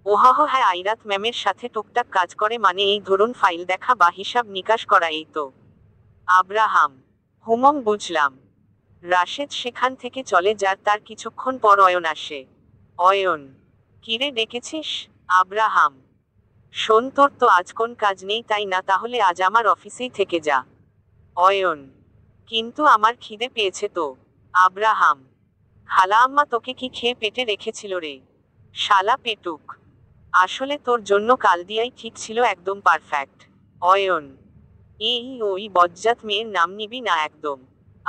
ওহ হ্যাঁ, আইরাত ম্যামের সাথে টুকটাক কাজ করে, মানে এই ধরুন ফাইল দেখা বা হিসাব নিকাশ করা, এই তো। আব্রাহাম, হুমম বুঝলাম। রাশেদ সেখান থেকে চলে যার তার কিছুক্ষণ পর অয়ন আসে। অয়ন, কিরে ডেকেছিস? আব্রাহাম, শোন, তোর তো আজ কোন কাজ নেই তাই না, তাহলে আজ আমার অফিসেই থেকে যা। অয়ন, কিন্তু আমার খিদে পেয়েছে তো। আব্রাহাম, খালা আম্মা তোকে কি খেয়ে পেটে রেখেছিল রে? শালা পেটুক, আসলে তোর জন্য কাল দিয়াই ঠিক ছিল, একদম পারফেক্ট। অয়ন, এই ওই বজ্জাত মেয়ের নাম নিবি না একদম।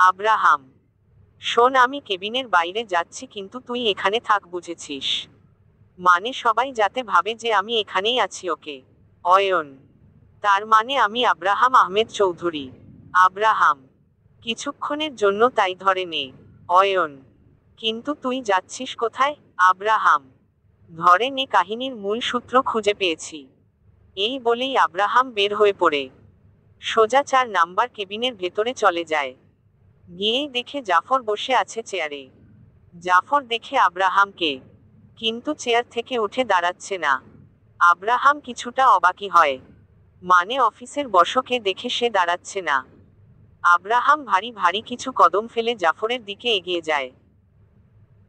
আব্রাহাম, শোন, আমি কেবিনের বাইরে যাচ্ছি, কিন্তু তুই এখানে থাক, বুঝেছিস? মানে সবাই যাতে ভাবে যে আমি এখানেই আছি, ওকে? অয়ন, তার মানে আমি আব্রাহাম আহমেদ চৌধুরী? আব্রাহাম, কিছুক্ষণের জন্য তাই ধরে নে। অয়ন, কিন্তু তুই যাচ্ছিস কোথায়? আব্রাহাম, ধরে নে, কাহিনীর মূল সূত্র খুঁজে পেয়েছি। এই বলেই আব্রাহাম বের হয়ে পড়ে সোজা 4 নাম্বার কেবিনের ভেতরে চলে যায়। গিয়েই দেখে জাফর বসে আছে চেয়ারে। জাফর দেখে আব্রাহামকে, কিন্তু চেয়ার থেকে উঠে দাঁড়াচ্ছে না। আব্রাহাম কিছুটা অবাকই হয়, মানে অফিসের বসকে দেখে সে দাঁড়াচ্ছে না। আব্রাহাম ভারী ভারী কিছু কদম ফেলে জাফরের দিকে এগিয়ে যায়।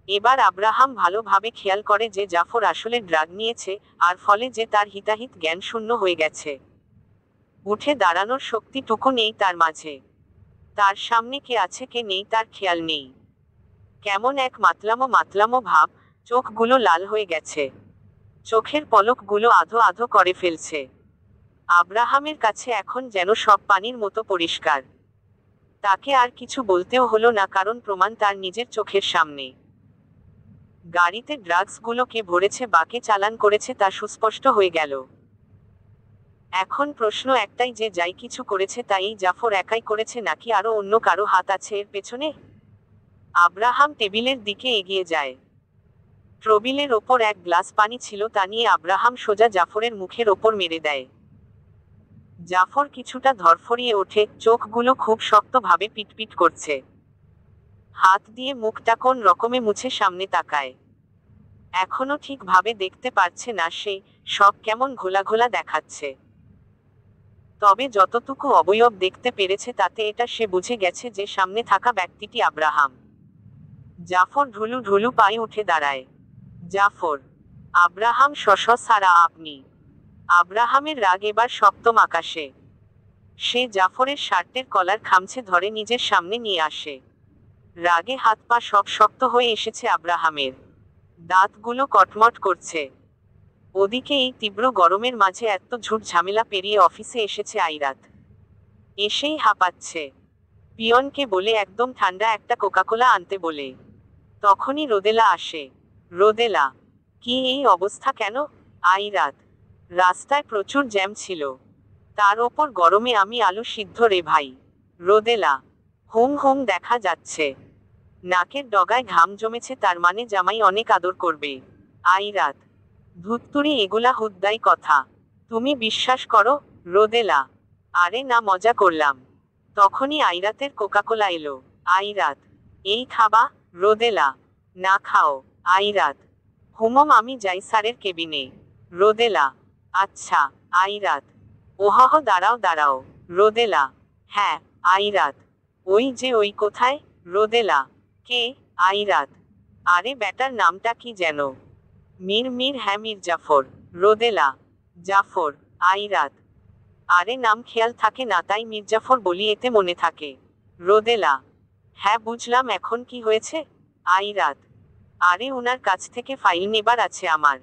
এবার আব্রাহাম ভালোভাবে খেয়াল করে যে জাফর আসলে ড্রাগ নিয়েছে, আর ফলে যে তার হিতাহিত জ্ঞান শূন্য হয়ে গেছে। উঠে দাঁড়ানোর শক্তিটুকু নেই তার মাঝে। তার সামনে কে আছে কে নেই তার খেয়াল নেই। কেমন এক মাতলামো মাতলামো ভাব, চোখগুলো লাল হয়ে গেছে, চোখের পলকগুলো আধো আধো করে ফেলছে। আব্রাহামের কাছে এখন যেন সব পানির মতো পরিষ্কার। তাকে আর কিছু বলতেও হলো না, কারণ প্রমাণ তার নিজের চোখের সামনে। গাড়িতে ড্রাগসগুলো কে ভরেছে বা কে চালান করেছে তা সুস্পষ্ট হয়ে গেল। এখন প্রশ্ন একটাই, যে যাই কিছু করেছে তাই জাফর একাই করেছে নাকি আরো অন্য কারো হাত আছে এর পেছনে? আব্রাহাম টেবিলের দিকে এগিয়ে যায়। টেবিলের ওপর এক গ্লাস পানি ছিল, তা নিয়ে আব্রাহাম সোজা জাফরের মুখের ওপর মেরে দেয়। জাফর কিছুটা ধরফরিয়ে ওঠে, চোখগুলো খুব শক্তভাবে পিটপিট করছে। হাত দিয়ে মুখটা কোন রকমে মুছে সামনে তাকায়। এখনো ঠিকভাবে দেখতে পারছে না সে, সব কেমন ঘোলা ঘোলা দেখাচ্ছে। তবে যতটুকু অবয়ব দেখতে পেরেছে তাতে এটা সে বুঝে গেছে যে সামনে থাকা ব্যক্তিটি আব্রাহাম। জাফর ঢুলু ঢুলু পায়ে উঠে দাঁড়ায়। জাফর, আব্রাহাম সারা আপনি? আব্রাহামের রাগ এবার সপ্তম আকাশে। সে জাফরের শার্টের কলার খামছে ধরে নিজের সামনে নিয়ে আসে। রাগে হাত পা সব শক্ত হয়ে এসেছে আব্রাহামের, দাঁতগুলো কটমট করছে। ওদিকে এই তীব্র গরমের মাঝে এত ঝুট ঝামেলা পেরিয়ে অফিসে এসেছে আইরাত। এসেই হাঁপাচ্ছে। পিয়নকে বলে একদম ঠান্ডা একটা কোকাকোলা আনতে বলে। তখনই রোদেলা আসে। রোদেলা, কি এই অবস্থা কেন? আইরাত, রাস্তায় প্রচুর জ্যাম ছিল, তার ওপর গরমে আমি আলু সিদ্ধ রে ভাই। রোদেলা, হুম হুম দেখা যাচ্ছে। নাকের ডগায় ঘাম জমেছে, তার মানে জামাই অনেক আদর করবে। আইরাত, ধুত্তুরি এগুলা হুদ্দাই কথা, তুমি বিশ্বাস করো? রোদেলা, আরে না, মজা করলাম। তখনই আইরাতের কোকাকোলা এলো। আইরাত, এই খাবা? রোদেলা, না খাও। আইরাত, হুমম আমি যাই স্যারের কেবিনে। রোদেলা, আচ্ছা। আইরাত, ওহহ দাঁড়াও দাঁড়াও। রোদেলা, হ্যাঁ। আইরাত, ওই যে ওই কোথায়? রোদেলা, কে? আইরাত, আরে ব্যাটার নামটা কি যেন? মীর। হ্যাঁ মীর জাফর। রোদেলা, জাফর। আইরাত, আরে নাম খেয়াল থাকে না তাই মির্জাফর বলি, এতে মনে থাকে। রোদেলা, হ্যাঁ বুঝলাম, এখন কি হয়েছে? আইরাত, আরে উনার কাছ থেকে ফাইল নেবার আছে আমার।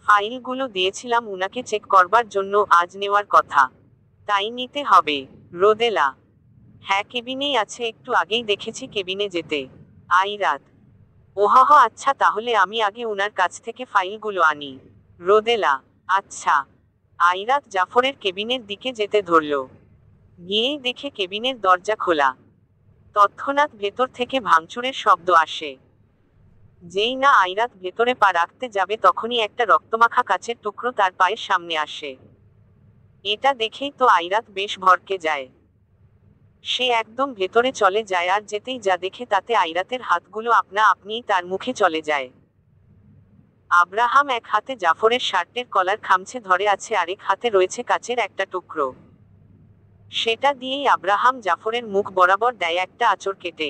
ফাইলগুলো দিয়েছিলাম উনাকে চেক করবার জন্য, আজ নেওয়ার কথা, তাই নিতে হবে। রোদেলা, হ্যাঁ কেবিনেই আছে, একটু আগেই দেখেছি কেবিনে যেতে। আইরাত, ওহহ আচ্ছা, তাহলে আমি আগে উনার কাছ থেকে ফাইলগুলো আনি। রোদেলা, আচ্ছা। আইরাত জাফরের কেবিনের দিকে যেতে ধরল। গিয়েই দেখে কেবিনের দরজা খোলা। তৎক্ষণাৎ ভেতর থেকে ভাঙচুরের শব্দ আসে। যেই না আইরাত ভেতরে পা রাখতে যাবে তখনই একটা রক্তমাখা কাচের টুকরো তার পায়ের সামনে আসে। এটা দেখেই তো আইরাত বেশ ভড়কে যায়। সে একদম ভেতরে চলে যায়, আর যেতেই যা দেখে তাতে আইরাতের হাতগুলো আপনা আপনিই তার মুখে চলে যায়। আব্রাহাম এক হাতে জাফরের শার্টের কলার খামছে ধরে আছে, আরেক হাতে রয়েছে কাচের একটা টুকরো। সেটা দিয়েই আব্রাহাম জাফরের মুখ বরাবর দেয় একটা আঁচড় কেটে।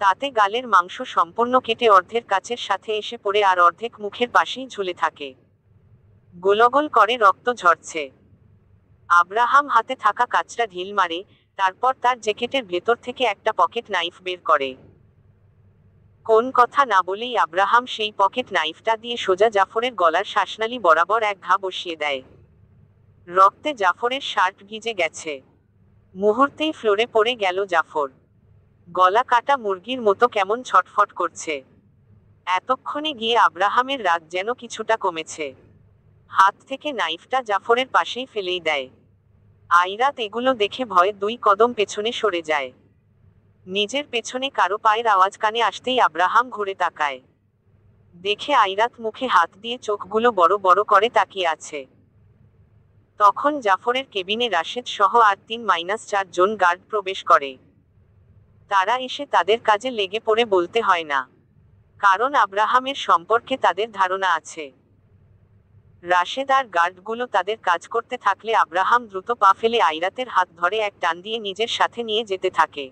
তাতে গালের মাংস সম্পূর্ণ কেটে অর্ধের কাচের সাথে এসে পড়ে, আর অর্ধেক মুখের পাশেই ঝুলে থাকে। গোলগোল করে রক্ত ঝরছে। আব্রাহাম হাতে থাকা কাচটা ঢিল মারে, তারপর তার জ্যাকেটের ভেতর থেকে একটা পকেট নাইফ বের করে। কোন কথা না বলেই আব্রাহাম সেই পকেট নাইফটা দিয়ে সোজা জাফরের গলার শ্বাসনালী বরাবর এক ঘা বসিয়ে দেয়। রক্তে জাফরের শার্ট ভিজে গেছে। মুহূর্তেই ফ্লোরে পড়ে গেল জাফর। গলা কাটা মুরগির মতো কেমন ছটফট করছে। এতক্ষণে গিয়ে আব্রাহামের রাগ যেন কিছুটা কমেছে। হাত থেকে নাইফটা জাফরের পাশেই ফেলেই দেয়। আইরাত এগুলো দেখে ভয়ে 2 কদম পেছনে সরে যায়। নিজের পেছনে কারো পায়ের আওয়াজ কানে আসতেই আব্রাহাম ঘুরে তাকায়। দেখে আইরাত মুখে হাত দিয়ে চোখগুলো বড় বড় করে তাকিয়ে আছে। তখন জাফরের কেবিনে রাশেদ সহ আর 3-4 জন গার্ড প্রবেশ করে। তারা এসে তাদের কাজে লেগে পড়ে বলতে হয় না, কারণ আব্রাহামের সম্পর্কে তাদের ধারণা আছে। রাশেদ আর গার্ডগুলো তাদের কাজ করতে থাকলে আব্রাহাম দ্রুত পা ফেলে আইরাতের হাত ধরে এক টান দিয়ে নিজের সাথে নিয়ে যেতে থাকে।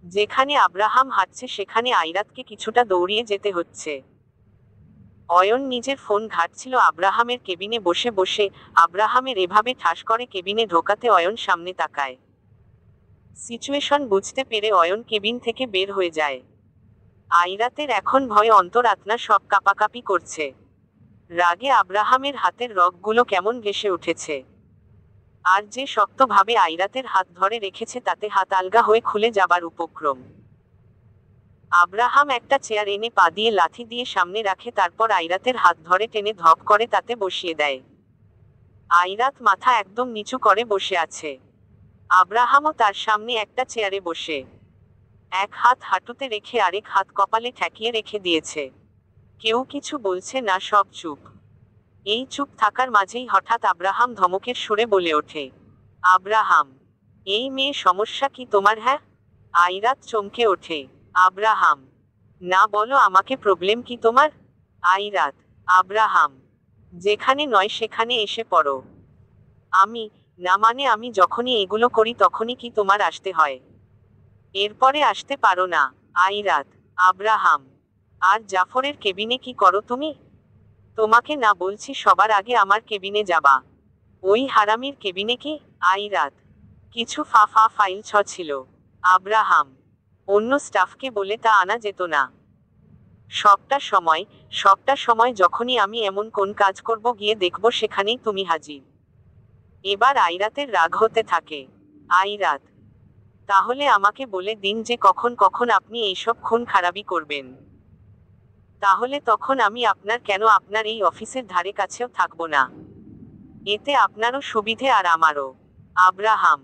যেখানে আব্রাহাম হাঁটছে সেখানে আইরাতকে কিছুটা দৌড়িয়ে যেতে হচ্ছে। অয়ন নিজের ফোন ঘাঁটছিল আব্রাহামের কেবিনে বসে বসে। আব্রাহামের এভাবে ঠাস করে কেবিনে ঢোকাতে অয়ন সামনে তাকায়। সিচুয়েশন বুঝতে পেরে অয়ন কেবিন থেকে বের হয়ে যায়। আইরাতের এখন ভয় অন্তরাত্মা সব কাঁপাকাঁপি করছে। রাগে আব্রাহামের হাতের রগগুলো কেমন ঘেঁষে উঠেছে। আর যে শক্তভাবে আইরাতের হাত ধরে রেখেছে তাতে হাত আলগা হয়ে খুলে যাবার উপক্রম। আব্রাহাম একটা চেয়ার এনে পা দিয়ে লাথি দিয়ে সামনে রাখে, তারপর আইরাতের হাত ধরে টেনে ধপ করে তাতে বসিয়ে দেয়। আইরাত মাথা একদম নিচু করে বসে আছে। আব্রাহামও তার সামনে একটা চেয়ারে বসে এক হাত হাঁটুতে রেখে আরেক হাত কপালে ঠেকিয়ে রেখে দিয়েছে। কেউ কিছু বলছে না, সব চুপ। এই চুপ থাকার মাঝেই হঠাৎ আব্রাহাম ধমকের সুরে বলে ওঠে, আব্রাহাম, এই মেয়ে সমস্যা কি তোমার? হ্যাঁ? আইরাত চমকে ওঠে। আব্রাহাম, না বলো আমাকে, প্রবলেম কি তোমার? আইরাত, আব্রাহাম, যেখানে নয় সেখানে এসে পড়ো। আমি, না মানে আমি যখনই এগুলো করি তখনই কি তোমার আসতে হয়? এরপরে আসতে পারো না? আইরাত, আব্রাহাম, আর জাফরের কেবিনে কি করো তুমি? তোমাকে না বলছি সবার আগে আমার কেবিনে যাবা? ওই হারামির কেবিনে কি? আইরাত, কিছু ফাইল ছিল। আব্রাহাম, অন্য স্টাফকে বলে তা আনা যেত না? সবটা সময়, সবটা সময় যখনই আমি এমন কোন কাজ করব গিয়ে দেখব সেখানেই তুমি হাজির। এবার আইরাতের রাগ হতে থাকে। আইরাত, তাহলে আমাকে বলে দিন যে কখন কখন আপনি এইসব খুন খারাপি করবেন। তাহলে তখন আমি আপনার কেন আপনার এই অফিসের ধারে কাছেও থাকবো না। এতে আপনারও সুবিধে আর আমারও। আব্রাহাম,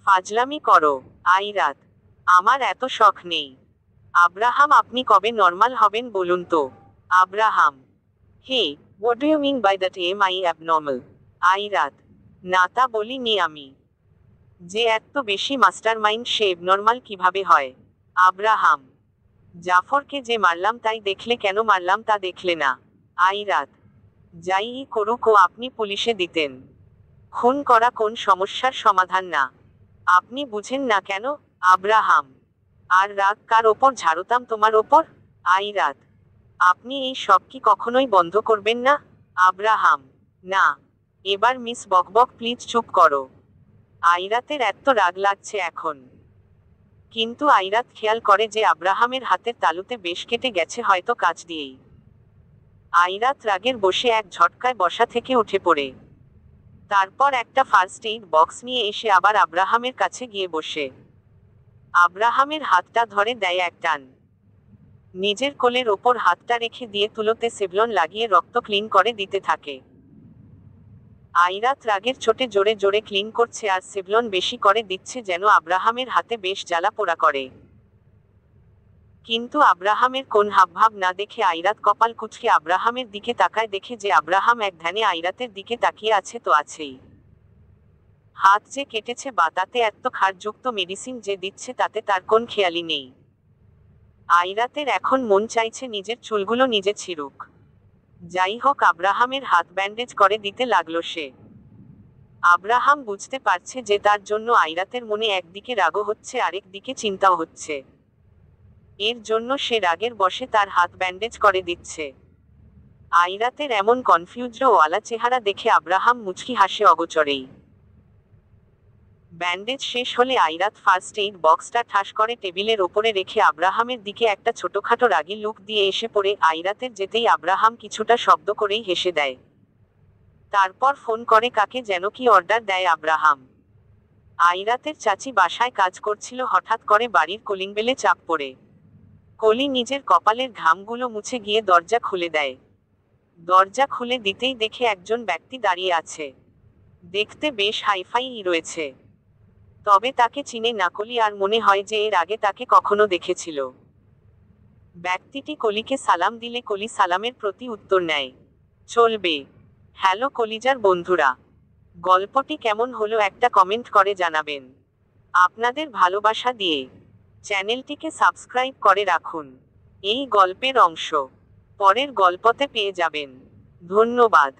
ফাজলামি করো। আইরাত, আমার এত শখ নেই। আব্রাহাম, আপনি কবে নর্মাল হবেন বলুন তো? Abraham, hey, what do you mean by that? Am I abnormal? Ayrat, না তা বলিনি আমি। যে এত বেশি মাস্টারমাইন্ড সে এবনর্মাল কিভাবে হয়? আব্রাহাম, জাফরকে যে মারলাম তাই দেখলে কেন মারলাম তা দেখলে না? আইরাত, যাই করুক ও আপনি পুলিশে দিতেন। খুন করা কোন সমস্যার সমাধান না। আপনি বুঝেন না কেন? আব্রাহাম, আর রাগ কার ওপর ঝাড়তাম? তোমার ওপর? আইরাত, আপনি এই সব কি কখনোই বন্ধ করবেন না? আব্রাহাম, না। এবার মিস বকবক প্লিজ চুপ করো। আইরাতের এত রাগ লাগছে এখন। কিন্তু আইরাত খেয়াল করে যে আব্রাহামের হাতের তালুতে বেশ কেটে গেছে, হয়তো কাজ দিয়েই। আইরাত রাগের বসে এক ঝটকায় বসা থেকে উঠে পড়ে। তারপর একটা ফার্স্ট এইড বক্স নিয়ে এসে আবার আব্রাহামের কাছে গিয়ে বসে আব্রাহামের হাতটা ধরে দেয় এক টান। নিজের কোলের ওপর হাতটা রেখে দিয়ে তুলোতে সেভলন লাগিয়ে রক্ত ক্লিন করে দিতে থাকে। আইরাত রাগের চোটে জোরে জোরে ক্লিন করছে আর সেভলন বেশি করে দিচ্ছে যেন আব্রাহামের হাতে বেশ জ্বালা পোড়া করে। কিন্তু আব্রাহামের কোন হাবভাব না দেখে আইরাত কপাল কুঁচকে আব্রাহামের দিকে তাকায়, দেখে যে আব্রাহাম এক ধ্যানে আইরাতের দিকে তাকিয়ে আছে তো আছেই। হাত যে কেটেছে বা তাতে এত ক্ষারযুক্ত মেডিসিন যে দিচ্ছে তাতে তার কোন খেয়ালই নেই। আইরাতের এখন মন চাইছে নিজের চুলগুলো নিজে ছিঁড়ুক। যাই হোক, আব্রাহামের হাত ব্যান্ডেজ করে দিতে লাগলো সে। আব্রাহাম বুঝতে পারছে যে তার জন্য আইরাতের মনে একদিকে রাগও হচ্ছে, আরেক দিকে চিন্তাও হচ্ছে। এর জন্য সে রাগের বশে তার হাত ব্যান্ডেজ করে দিচ্ছে। আইরাতের এমন কনফিউজড ও আলা চেহারা দেখে আব্রাহাম মুচকি হাসে অগোচরেই। ব্যান্ডেজ শেষ হলে আইরাত ফার্স্ট এইড বক্সটা ঠাস করে টেবিলের ওপরে রেখে আব্রাহামের দিকে একটা ছোটখাটো রাগী লুক দিয়ে এসে পড়ে আইরাতের যেতেই আব্রাহাম কিছুটা শব্দ করেই হেসে দেয়। তারপর ফোন করে কাকে যেন কি অর্ডার দেয় আব্রাহাম। আইরাতের চাচি বাসায় কাজ করছিল, হঠাৎ করে বাড়ির কলিং বেলে চাপ পড়ে। কলি নিজের কপালের ঘামগুলো মুছে গিয়ে দরজা খুলে দেয়। দরজা খুলে দিতেই দেখে একজন ব্যক্তি দাঁড়িয়ে আছে। দেখতে বেশ হাইফাই রয়েছে, তবে তাকে চিনে না কলি, আর মনে হয় যে এর আগে তাকে কখনো দেখেছিল। ব্যক্তিটি কলিকে সালাম দিলে কলি সালামের প্রতি উত্তর নেয়। চলবে। হ্যালো কলিজার বন্ধুরা, গল্পটি কেমন হলো একটা কমেন্ট করে জানাবেন। আপনাদের ভালোবাসা দিয়ে চ্যানেলটিকে সাবস্ক্রাইব করে রাখুন। এই গল্পের অংশ পরের গল্পতে পেয়ে যাবেন। ধন্যবাদ।